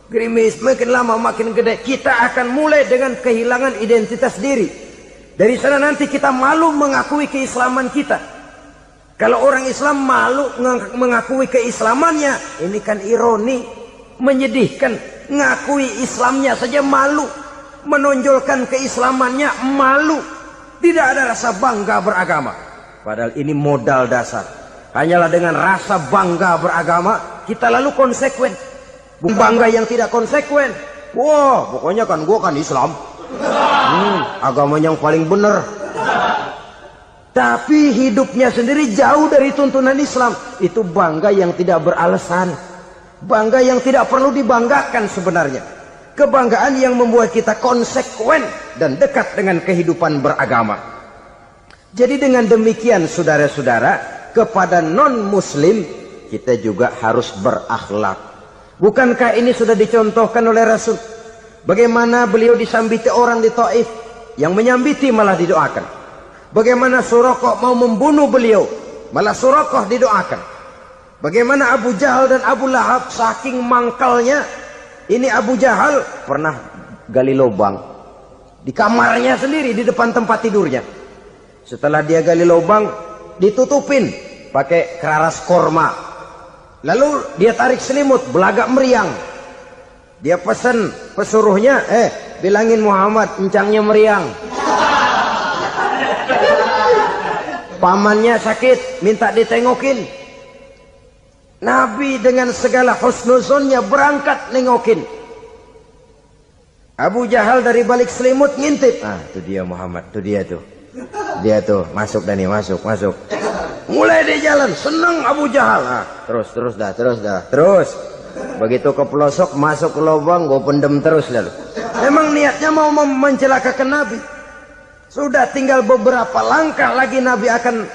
Gerimis makin lama makin gede. Kita akan mulai dengan kehilangan identitas diri. Dari sana nanti kita malu mengakui keislaman kita. Kalau orang Islam malu mengakui keislamannya, ini kan ironi, menyedihkan. Ngakui Islamnya saja malu, menonjolkan keislamannya malu. Tidak ada rasa bangga beragama. Padahal ini modal dasar. Hanyalah dengan rasa bangga beragama kita lalu konsekuen. Bangga yang tidak konsekuen. Wah, pokoknya kan gua kan Islam. Agama yang paling benar. Tapi hidupnya sendiri jauh dari tuntunan Islam. Itu bangga yang tidak beralasan. Bangga yang tidak perlu dibanggakan sebenarnya. Kebanggaan yang membuat kita konsekuen dan dekat dengan kehidupan beragama. Jadi dengan demikian saudara-saudara, kepada non-muslim kita juga harus berakhlak. Bukankah ini sudah dicontohkan oleh Rasul? Bagaimana beliau disambiti orang di Taif, yang menyambiti malah didoakan. Bagaimana Suraqah mau membunuh beliau, malah Suraqah didoakan. Bagaimana Abu Jahal dan Abu Lahab saking mangkalnya. Ini Abu Jahal pernah gali lubang di kamarnya sendiri, di depan tempat tidurnya. Setelah dia gali lubang, ditutupin pakai keraras korma. Lalu dia tarik selimut, belagak meriang. Dia pesan pesuruhnya, bilangin Muhammad, encangnya meriang. Pamannya sakit, minta ditengokin. Nabi dengan segala husnuzonnya berangkat nengokin. Abu Jahal dari balik selimut ngintip. Itu dia Muhammad, itu dia tuh. Dia tuh masuk Dani, masuk. Mulai dia jalan, senang Abu Jahal. Terus dah. Begitu ke pelosok, masuk ke lubang, gue pendem terus lalu. Memang niatnya mau mencelakakan Nabi. Sudah tinggal beberapa langkah lagi Nabi akan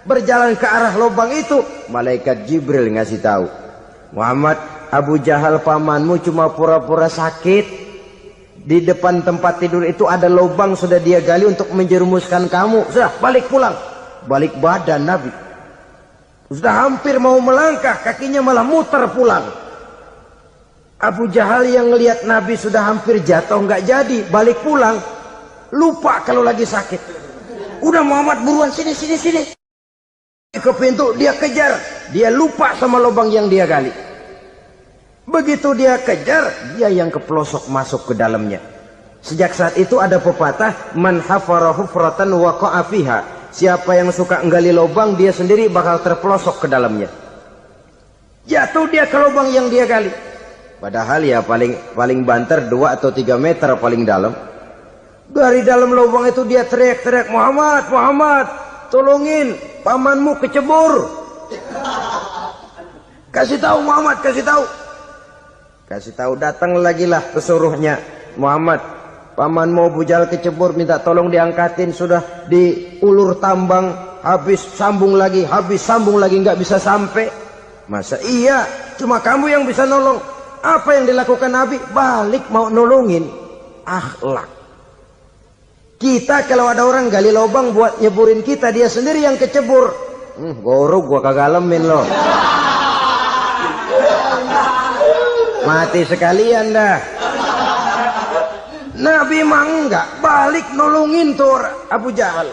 berjalan ke arah lubang itu. Malaikat Jibril ngasih tahu, Muhammad, Abu Jahal pamanmu cuma pura-pura sakit. Di depan tempat tidur itu ada lubang sudah dia gali untuk menjerumuskan kamu. Sudah balik pulang. Balik badan Nabi. Sudah hampir mau melangkah, kakinya malah muter pulang. Abu Jahal yang ngelihat Nabi sudah hampir jatuh nggak jadi, balik pulang. Lupa kalau lagi sakit. Udah Muhammad buruan sini. Ke pintu dia kejar. Dia lupa sama lubang yang dia gali. Begitu dia kejar, dia yang ke pelosok masuk ke dalamnya. Sejak saat itu ada pepatah, man hafara hufratan waqa'a fiha. Siapa yang suka nggali lubang, dia sendiri bakal terpelosok ke dalamnya. Jatuh dia ke lubang yang dia gali. Padahal ya paling banter 2 atau 3 meter paling dalam. Dari dalam lubang itu dia teriak-teriak, Muhammad, tolongin, pamanmu kecebur. Kasih tahu Muhammad, kasih tahu, datang lagi lah pesuruhnya. Muhammad, pamanmu Abu Jahal kecebur, minta tolong diangkatin. Sudah diulur tambang, habis sambung lagi, nggak bisa sampai. Masa iya, cuma kamu yang bisa nolong. Apa yang dilakukan Nabi? Balik mau nolongin. Akhlak. Kita kalau ada orang gali lubang buat nyeburin kita, dia sendiri yang kecebur. Gorok gua kagak lemin loh. Mati sekalian dah. Nabi mah enggak, balik nolongin tuh Abu Jahal.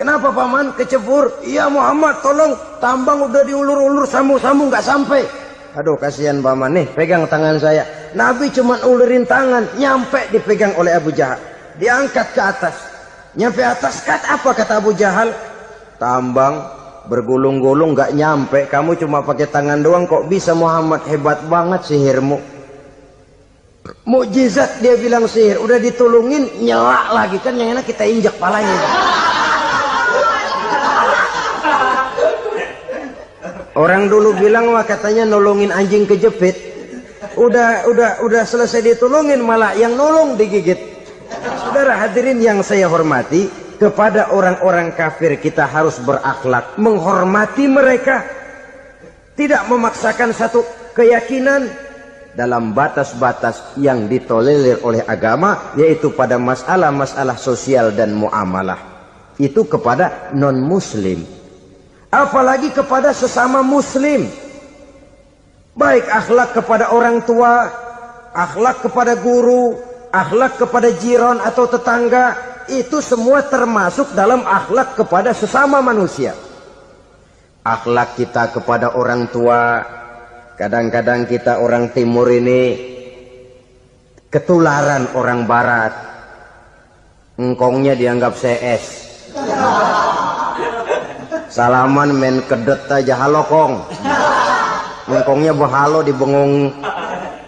Kenapa paman kecebur? Iya Muhammad, tolong, tambang udah diulur-ulur, sambung-sambung nggak sampai. Aduh kasihan paman, nih pegang tangan saya. Nabi cuma ulurin tangan, nyampe dipegang oleh Abu Jahal. Diangkat ke atas. Nyampe atas, apa kata Abu Jahal? Tambang bergulung-gulung nggak nyampe, kamu cuma pakai tangan doang kok bisa Muhammad, hebat banget sihirmu. Mukjizat dia bilang sihir, udah ditolongin nyelak lagi, kan yang enak kita injak palanya. Orang dulu bilang wah katanya nolongin anjing kejepit. Udah selesai ditolongin malah yang nolong digigit. Saudara hadirin yang saya hormati, kepada orang-orang kafir kita harus berakhlak, menghormati mereka, tidak memaksakan satu keyakinan dalam batas-batas yang ditolerir oleh agama, yaitu pada masalah-masalah sosial dan muamalah. Itu kepada non-muslim, apalagi kepada sesama muslim. Baik akhlak kepada orang tua, akhlak kepada guru, akhlak kepada jiran atau tetangga, itu semua termasuk dalam akhlak kepada sesama manusia. Akhlak kita kepada orang tua, kadang-kadang kita orang timur ini ketularan orang barat. Engkongnya dianggap CS. Salaman men kedet aja halo kong. Engkongnya bahalo dibengong.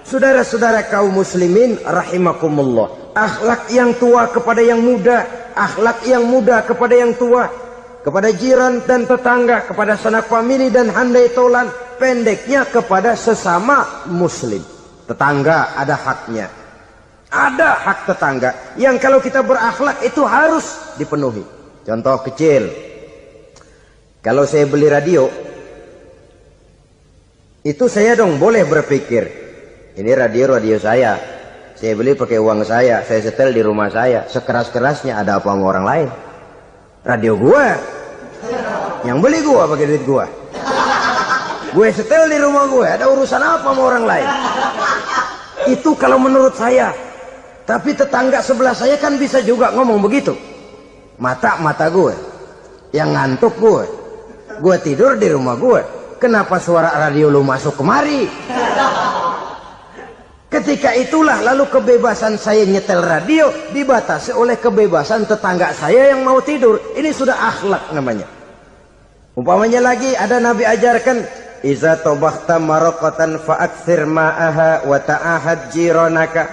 Saudara-saudara kaum muslimin rahimakumullah, akhlak yang tua kepada yang muda, akhlak yang muda kepada yang tua, kepada jiran dan tetangga, kepada sanak famili dan handai tolan, pendeknya kepada sesama muslim. Tetangga ada haknya, ada hak tetangga yang kalau kita berakhlak itu harus dipenuhi. Contoh kecil, kalau saya beli radio, itu saya dong boleh berpikir, ini radio saya beli pakai uang saya setel di rumah saya, sekeras-kerasnya ada apa sama orang lain? Radio gua, yang beli gua pakai duit gua, gue setel di rumah gue, ada urusan apa sama orang lain? Itu kalau menurut saya. Tapi tetangga sebelah saya kan bisa juga ngomong begitu. Mata gue, yang ngantuk gue tidur di rumah gue. Kenapa suara radio lu masuk kemari? Ketika itulah lalu kebebasan saya nyetel radio dibatasi oleh kebebasan tetangga saya yang mau tidur. Ini sudah akhlak namanya. Umpamanya lagi ada Nabi ajarkan, iza tobakhta maraqatan fa'akthir ma'aha wa ta'ahad jiranaka.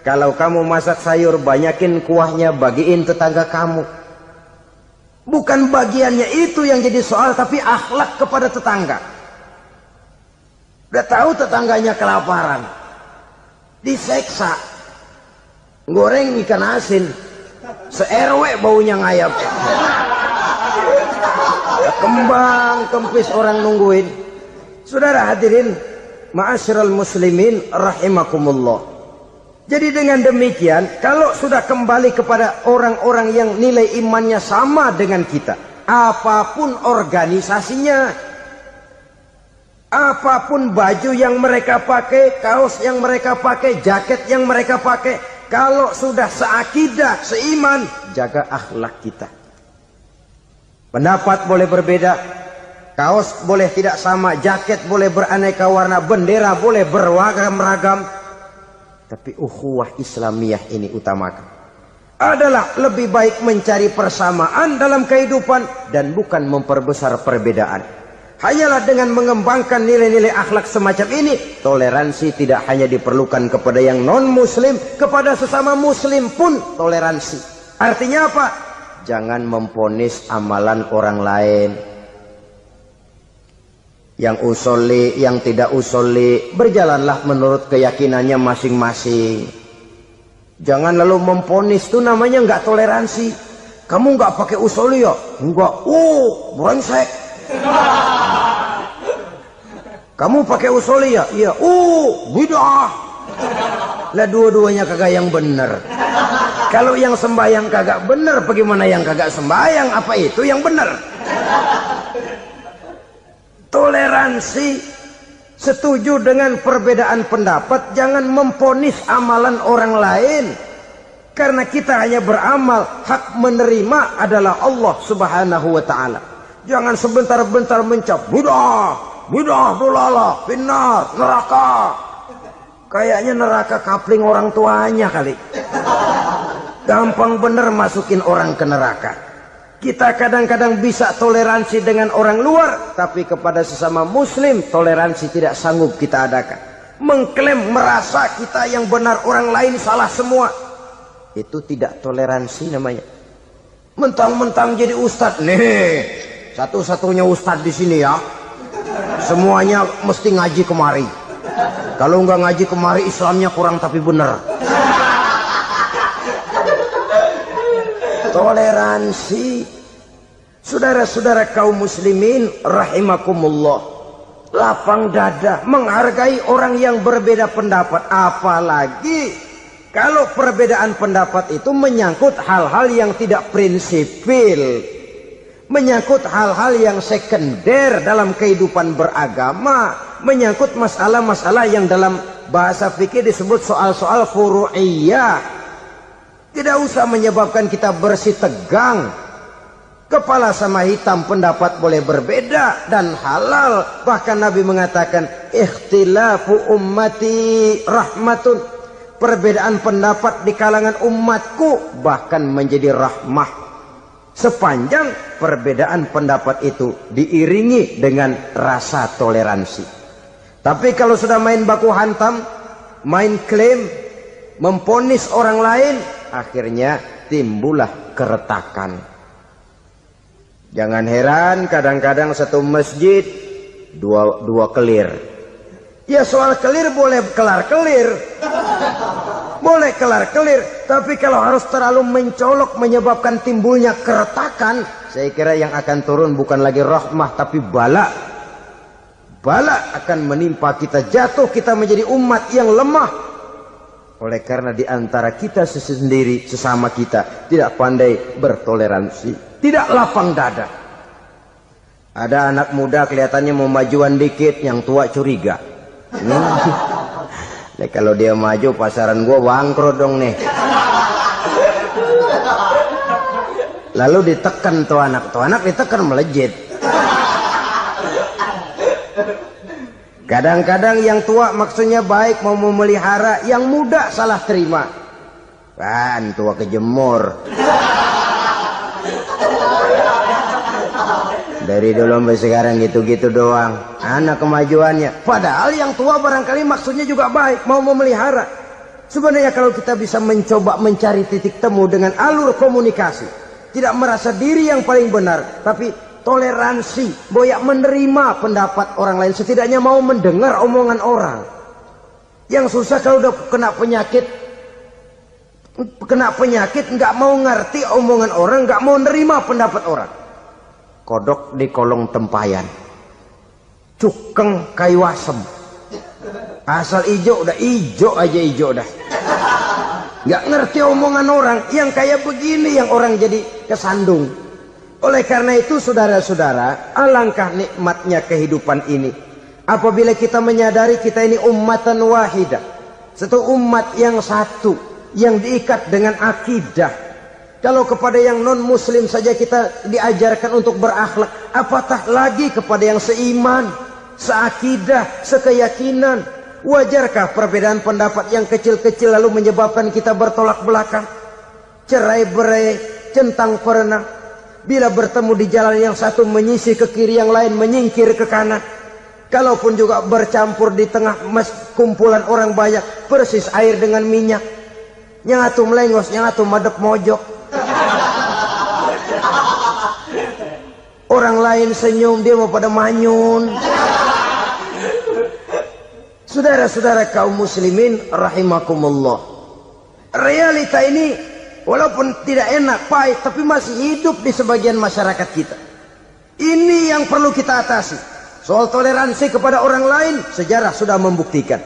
Kalau kamu masak sayur, banyakin kuahnya, bagiin tetangga kamu. Bukan bagiannya itu yang jadi soal, tapi akhlak kepada tetangga. Udah tahu tetangganya kelaparan, diseksa, goreng ikan asin, se-RW baunya ngayap, kembang kempis orang nungguin. Saudara hadirin ma'asyiral muslimin rahimakumullah. Jadi dengan demikian, kalau sudah kembali kepada orang-orang yang nilai imannya sama dengan kita, apapun organisasinya, apapun baju yang mereka pakai, kaos yang mereka pakai, jaket yang mereka pakai, kalau sudah seakidah, seiman, jaga akhlak kita. Pendapat boleh berbeda, kaos boleh tidak sama, jaket boleh beraneka warna, bendera boleh beragam-ragam, tapi ukhuwah Islamiyah ini utamakan. Adalah lebih baik mencari persamaan dalam kehidupan dan bukan memperbesar perbedaan. Hanyalah dengan mengembangkan nilai-nilai akhlak semacam ini, toleransi tidak hanya diperlukan kepada yang non-muslim, kepada sesama muslim pun toleransi. Artinya apa? Jangan memponis amalan orang lain. Yang usoli, yang tidak usoli, berjalanlah menurut keyakinannya masing-masing. Jangan lalu memponis, itu namanya nggak toleransi. Kamu nggak pakai usoli ya? Enggak. Brengsek. Kamu pakai usoli ya? Iya. Bid'ah. Lah dua-duanya kagak yang benar. Kalau yang sembahyang kagak benar, bagaimana yang kagak sembahyang? Apa itu yang benar? Toleransi, setuju dengan perbedaan pendapat, jangan memponis amalan orang lain. Karena kita hanya beramal, hak menerima adalah Allah Subhanahu wa ta'ala. Jangan sebentar-bentar mencap, bid'ah dolalah, finnar, neraka. Kayaknya neraka kapling orang tuanya kali. Gampang bener masukin orang ke neraka. Kita kadang-kadang bisa toleransi dengan orang luar, tapi kepada sesama muslim toleransi tidak sanggup kita adakan. Mengklaim merasa kita yang benar, orang lain salah semua, itu tidak toleransi namanya. Mentang-mentang jadi ustadz nih, satu-satunya ustadz di sini ya, semuanya mesti ngaji kemari. Kalau nggak ngaji kemari Islamnya kurang tapi bener. Toleransi. Saudara-saudara kaum muslimin rahimakumullah, lapang dada menghargai orang yang berbeda pendapat, apalagi kalau perbedaan pendapat itu menyangkut hal-hal yang tidak prinsipil, menyangkut hal-hal yang sekunder dalam kehidupan beragama, menyangkut masalah-masalah yang dalam bahasa fikih disebut soal-soal furu'iyah. Tidak usah menyebabkan kita bersih tegang. Kepala sama hitam pendapat boleh berbeda dan halal. Bahkan Nabi mengatakan, ikhtilafu ummati rahmatun. Perbedaan pendapat di kalangan umatku bahkan menjadi rahmah, sepanjang perbedaan pendapat itu diiringi dengan rasa toleransi. Tapi kalau sudah main baku hantam, main klaim, memponis orang lain, akhirnya timbullah keretakan. Jangan heran kadang-kadang satu masjid dua kelir. Ya soal kelir boleh kelar-kelir, boleh kelar-kelir, tapi kalau harus terlalu mencolok menyebabkan timbulnya keretakan, saya kira yang akan turun bukan lagi rahmah tapi bala. Bala akan menimpa kita, jatuh kita menjadi umat yang lemah. Oleh karena di antara kita sendiri, sesama kita tidak pandai bertoleransi, tidak lapang dada. Ada anak muda kelihatannya mau majuan dikit, yang tua curiga. Nah, kalau dia maju pasaran gua bangkrut dong nih. Lalu ditekan tuh anak ditekan melejit. Kadang-kadang yang tua maksudnya baik, mau memelihara, yang muda salah terima. Kan tua kejemur. Dari dulu sampai sekarang gitu-gitu doang. Anak kemajuannya. Padahal yang tua barangkali maksudnya juga baik, mau memelihara. Sebenarnya kalau kita bisa mencoba mencari titik temu dengan alur komunikasi, tidak merasa diri yang paling benar, tapi toleransi, boyak menerima pendapat orang lain, setidaknya mau mendengar omongan orang. Yang susah kalau udah kena penyakit nggak mau ngerti omongan orang, nggak mau nerima pendapat orang. Kodok di kolong tempayan, cukeng kayu asem, asal ijo udah ijo aja ijo dah. Nggak ngerti omongan orang, yang kayak begini yang orang jadi kesandung. Oleh karena itu saudara-saudara, alangkah nikmatnya kehidupan ini apabila kita menyadari kita ini ummatan wahidah, satu umat yang satu, yang diikat dengan akidah. Kalau kepada yang non muslim saja kita diajarkan untuk berakhlak, apatah lagi kepada yang seiman, seakidah, sekeyakinan. Wajarkah perbedaan pendapat yang kecil-kecil lalu menyebabkan kita bertolak belakang, cerai-berai, centang perenang? Bila bertemu di jalan yang satu menyisi ke kiri, yang lain menyingkir ke kanan. Kalaupun juga bercampur di tengah kumpulan orang banyak, persis air dengan minyak. Yang atu melengos, yang atu madep mojok. Orang lain senyum, dia mau pada manyun. Saudara-saudara kaum muslimin rahimakumullah, realita ini walaupun tidak enak, pahit, tapi masih hidup di sebagian masyarakat kita. Ini yang perlu kita atasi. Soal toleransi kepada orang lain, sejarah sudah membuktikan.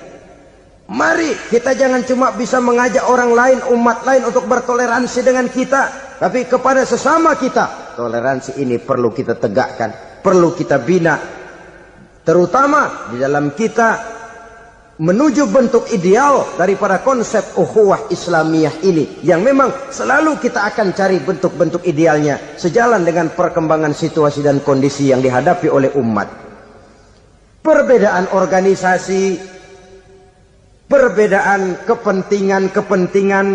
Mari kita jangan cuma bisa mengajak orang lain, umat lain untuk bertoleransi dengan kita, tapi kepada sesama kita. Toleransi ini perlu kita tegakkan, perlu kita bina, terutama di dalam kita menuju bentuk ideal daripada konsep ukhuwah Islamiyah ini, yang memang selalu kita akan cari bentuk-bentuk idealnya sejalan dengan perkembangan situasi dan kondisi yang dihadapi oleh umat. Perbedaan organisasi, perbedaan kepentingan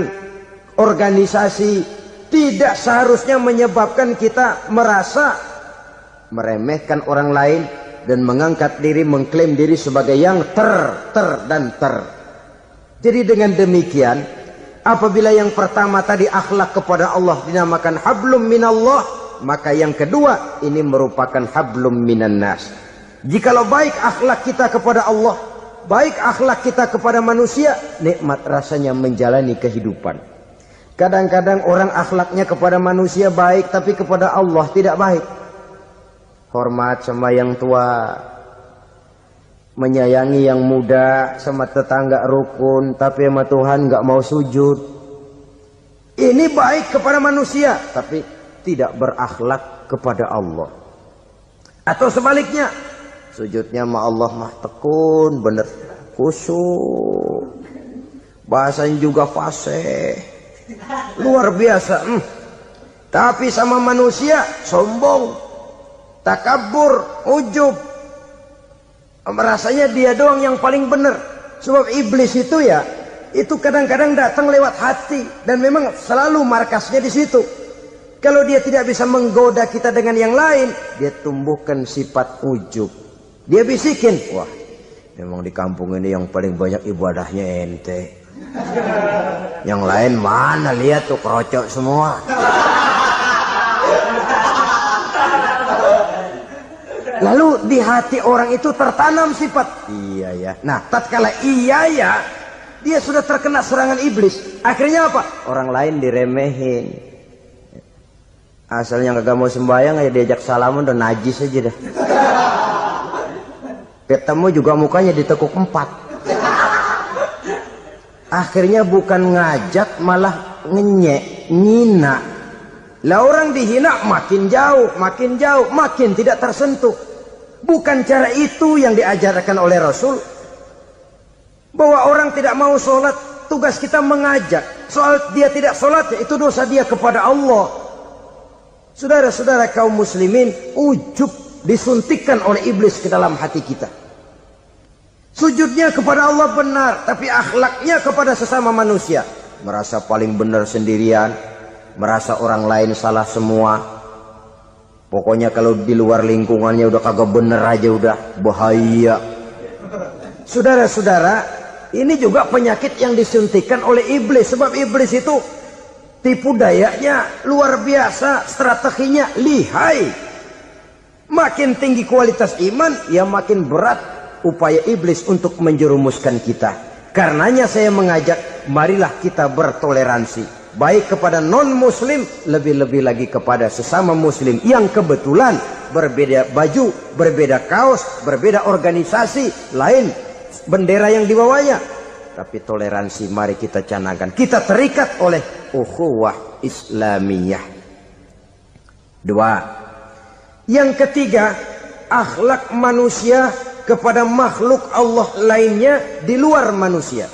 organisasi tidak seharusnya menyebabkan kita merasa meremehkan orang lain dan mengangkat diri, mengklaim diri sebagai yang ter. Jadi dengan demikian, apabila yang pertama tadi akhlak kepada Allah dinamakan hablum minallah, maka yang kedua ini merupakan hablum minan nas. Jikalau baik akhlak kita kepada Allah, baik akhlak kita kepada manusia, nikmat rasanya menjalani kehidupan. Kadang-kadang orang akhlaknya kepada manusia baik, tapi kepada Allah tidak baik. Hormat sama yang tua, menyayangi yang muda, sama tetangga rukun, tapi sama Tuhan nggak mau sujud. Ini baik kepada manusia, tapi tidak berakhlak kepada Allah. Atau sebaliknya, sujudnya sama Allah mah tekun, bener, khusyuk, bahasanya juga fasih, luar biasa. Tapi sama manusia sombong, takabur, ujub, merasanya dia doang yang paling benar. Sebab iblis itu ya, itu kadang-kadang datang lewat hati, dan memang selalu markasnya di situ. Kalau dia tidak bisa menggoda kita dengan yang lain, dia tumbuhkan sifat ujub. Dia bisikin, wah, memang di kampung ini yang paling banyak ibadahnya ente. Yang lain mana, lihat tuh kerocok semua. Lalu di hati orang itu tertanam sifat iya ya. Nah, tatkala iya ya, dia sudah terkena serangan iblis. Akhirnya apa? Orang lain diremehin. Asalnya kagak mau sembahyang aja diajak salaman udah najis aja dah. Ketemu juga mukanya ditekuk 4. Akhirnya bukan ngajak malah ngenyek, ngina. Lah orang dihina makin jauh, makin tidak tersentuh. Bukan cara itu yang diajarkan oleh Rasul. Bahwa orang tidak mau sholat, tugas kita mengajak. Soal dia tidak sholat, itu dosa dia kepada Allah. Saudara-saudara kaum muslimin, ujub disuntikkan oleh iblis ke dalam hati kita. Sujudnya kepada Allah benar, tapi akhlaknya kepada sesama manusia. Merasa paling benar sendirian, merasa orang lain salah semua. Pokoknya kalau di luar lingkungannya udah kagak bener aja udah bahaya. Saudara-saudara, ini juga penyakit yang disuntikkan oleh iblis. Sebab iblis itu tipu dayanya luar biasa, strateginya lihai. Makin tinggi kualitas iman, ya makin berat upaya iblis untuk menjerumuskan kita. Karenanya saya mengajak, marilah kita bertoleransi. Baik kepada non-muslim, lebih-lebih lagi kepada sesama muslim yang kebetulan berbeda baju, berbeda kaos, berbeda organisasi, lain bendera yang dibawanya. Tapi toleransi mari kita canangkan. Kita terikat oleh ukhuwah Islamiyah. 2. Yang ketiga, akhlak manusia kepada makhluk Allah lainnya di luar manusia.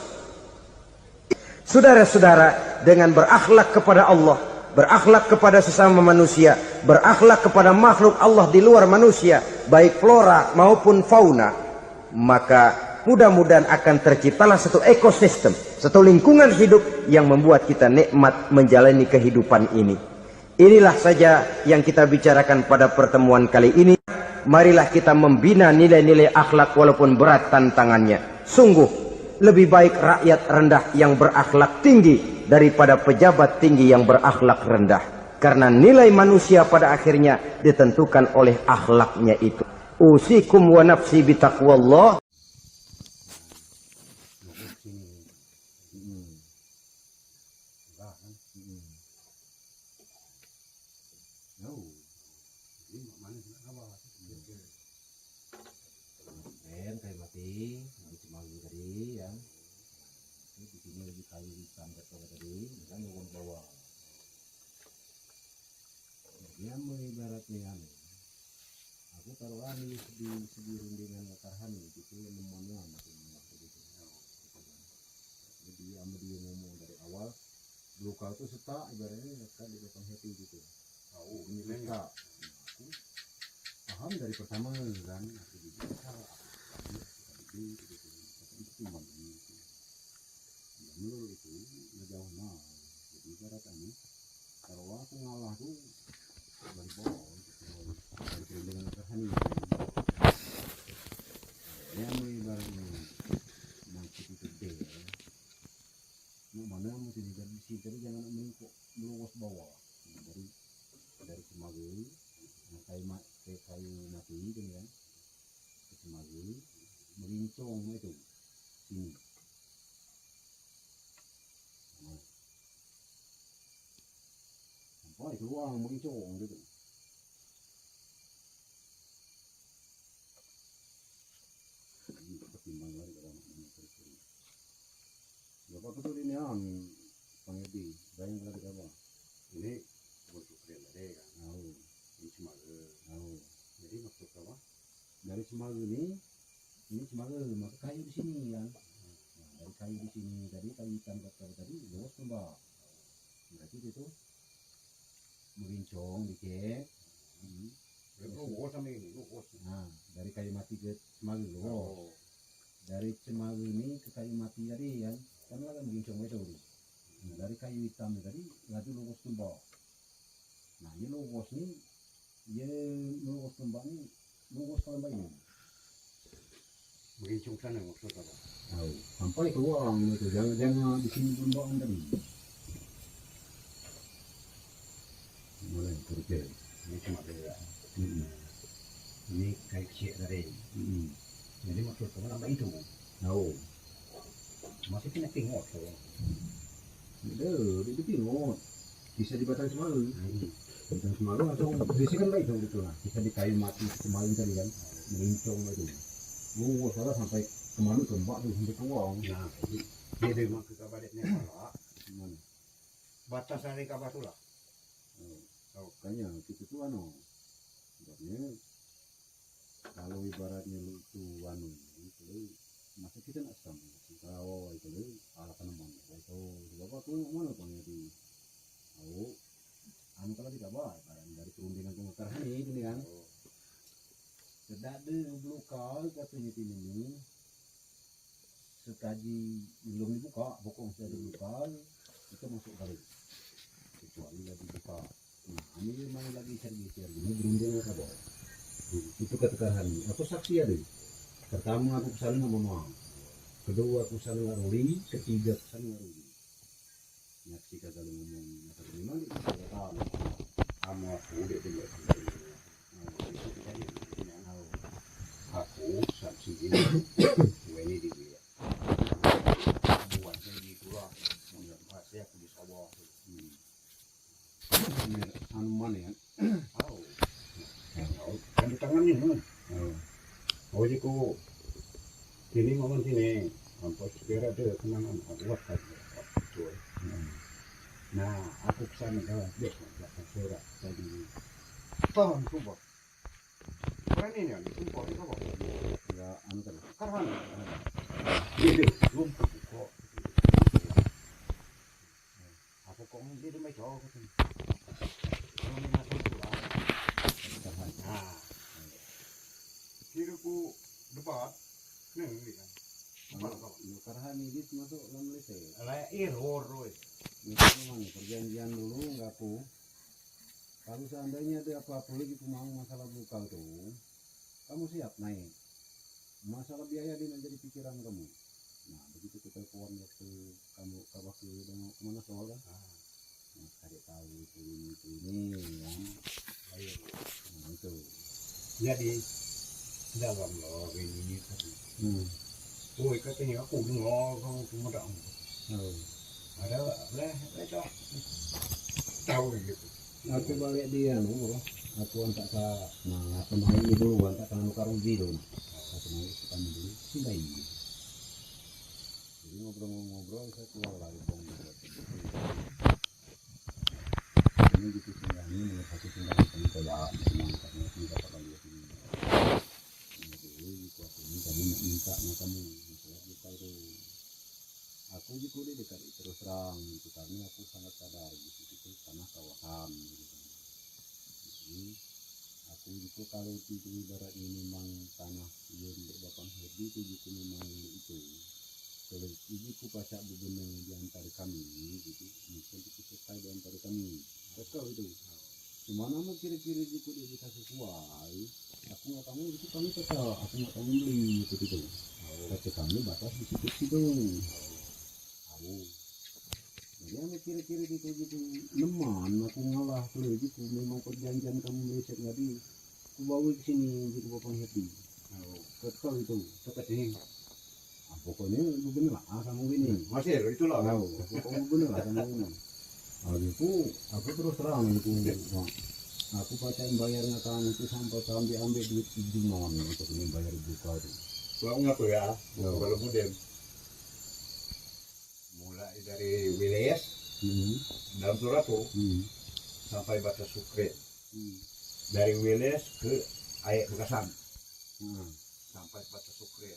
Saudara-saudara, dengan berakhlak kepada Allah, berakhlak kepada sesama manusia, berakhlak kepada makhluk Allah di luar manusia, baik flora maupun fauna, maka mudah-mudahan akan terciptalah satu ekosistem, satu lingkungan hidup yang membuat kita nikmat menjalani kehidupan ini. Inilah saja yang kita bicarakan pada pertemuan kali ini. Marilah kita membina nilai-nilai akhlak walaupun berat tantangannya. Sungguh lebih baik rakyat rendah yang berakhlak tinggi daripada pejabat tinggi yang berakhlak rendah. Karena nilai manusia pada akhirnya ditentukan oleh akhlaknya itu. Usikum wa nafsi bitaqwallah. Dia mengibaratnya aku taruhan di segi rundingan karhan gitu nemuannya makin gitu. Jadi sama dia ngomong dari awal duka itu seta ibaratnya kan di depan happy gitu. Tahu ini suka. Aku paham dari pertama kan aku juga itu menurut itu ngejauh nah jadi ibaratnya kalau aku ngalah tuh dari bawah dari perundingan karhan ya ibaratnya maksud itu deh mana mesti jadi sih tapi jangan meluas bawah dari semagai kayu mati kan melincong itu sini. Nah, sampai keluar melincong gitu. Ini pertimbang lagi dalam ini terus. Bapak betul ini pengedi banyak lagi apa? Ini bentuk keren ada kan. Tahu, Ini cuma tahu. jadi maksud apa? Dari Semanggi ini Semanggi maka kayu di sini kan. Nah, dari kayu di sini tadi kayu ikan bakar tadi luas tuh mbak. Berarti itu melincong dikit. Luas sama ini, luas. Nah, dari kayu mati ke Semanggi luas. Oh, Dari Semanggi ini ke kayu mati tadi kan. Kan lah kan melincong itu. Nah, dari kayu hitam tadi lagi luas tuh mbak. Nah, ini luas nih. Dia luas tuh mbak nih. Luas kalau mbak ini. melincong sana maksud apa? Tahu. Sampai keluar itu jangan di sini belum tadi. Mulai kerja. Ini cuma ini kayak kecil dari. Jadi maksud apa nambah itu? Tahu. Masih kena tengok so. Itu tengok. Bisa dibatang Semanggi. Batang Semanggi langsung berisikan baik dong gitu lah. Bisa di kayu mati Semanggi tadi kan. Melincong itu. Salah sampai kemana ke mbak tuh sampai keluar. Nah, dia memang ke kabaretnya salah. Mana? Batas dari kabar tu lah. Kayaknya itu tuh ibaratnya kalau ibaratnya lu tuh itu masa kita nak sambung kalau itu lu ala penemuan itu bapak tuh mana pun di kalau tidak baik dari perundingan pemekaran ini kan tidak ada belum kau katanya ini sekaji belum dibuka bokong sudah dibuka itu masuk kali kecuali lagi buka. Nah, ini memang lagi cari ini berunding apa boy? Itu ketegaran. Aku saksi ada. Pertama aku kesana nggak mau, kedua aku kesana nggak roli, ketiga kesana nggak roli. Nyaksi kagak ngomong masalah ini mana itu tahu. Kamu aku dia tidak. Aku saksi ini, ini di dia. Buat jadi kurang, menurut saya aku di sawah. Anu mana ya? Tahu. Kan di tangannya kan. Oh jadi ku sini ngomong sini. Sampai sekira ada kenangan kuat kan. Nah, aku kesana jalan deh, belakang surat tadi. Tahun sumpah. Berani nih, sumpah itu apa? Ya anu kan. Karena ini belum buka. Aku kok nggak di meja aku sini. Kalau masuk pulang. Nah, kiraku debat, nih kan. Karhan ini masuk dalam listrik. Lah error, Memang perjanjian dulu nggak aku. Kalau seandainya ada apa-apa lagi mau masalah buka tuh, kamu siap naik. Masalah biaya dia menjadi pikiran kamu. Nah begitu kita telepon waktu kamu kabar ke kemana soal kan? Nah cari tahu itu ini kan. ayo. Nah itu. Jadi dalam loh ini tadi. Ôi katanya aku dengar kamu cuma dah. Ada lah tahu gitu. Aku balik dia aku antak ke nah pemain ini dulu antak ke Karuzi dulu. Aku mau kita dulu sini. Jadi ngobrol saya keluar lagi bong. Ini gitu singgahannya dengan satu singgahan kami kayak senang karena tidak dapat lagi ini. Jadi gitu aku ini kami minta kamu misalnya kita itu aku juga udah dekat terus terang gitu karena aku sangat sadar gitu itu karena kawasan gitu. Jadi aku juga kalau itu ibarat ini memang tanah yang bapak Herdi itu juga memang itu kalau itu pacak bebenah di antara kami gitu mungkin itu selesai di antara kami betul itu cuma namun kira-kira juga dia bisa sesuai aku nggak tahu itu kami tetap aku nggak tahu beli itu kata kami batas di situ jadi ane kira-kira gitu neman aku ngalah kalau gitu memang perjanjian kamu besok nggak di aku bawa ke sini gitu bapak Happy Betul itu. Cepat ini. Pokoknya lu bener lah sama ini. Masih itulah. Pokoknya bener lah sama ini. Itu aku terus terang itu. Aku bacain bayarnya kamu itu sampai ambil duit junon untuk ini bayar buka itu. Pulang aku ya. Kalau kemudian mulai dari wilayah dalam surat tuh sampai batas sukre. Dari wilayah ke ayat bekasan sampai batas sukre.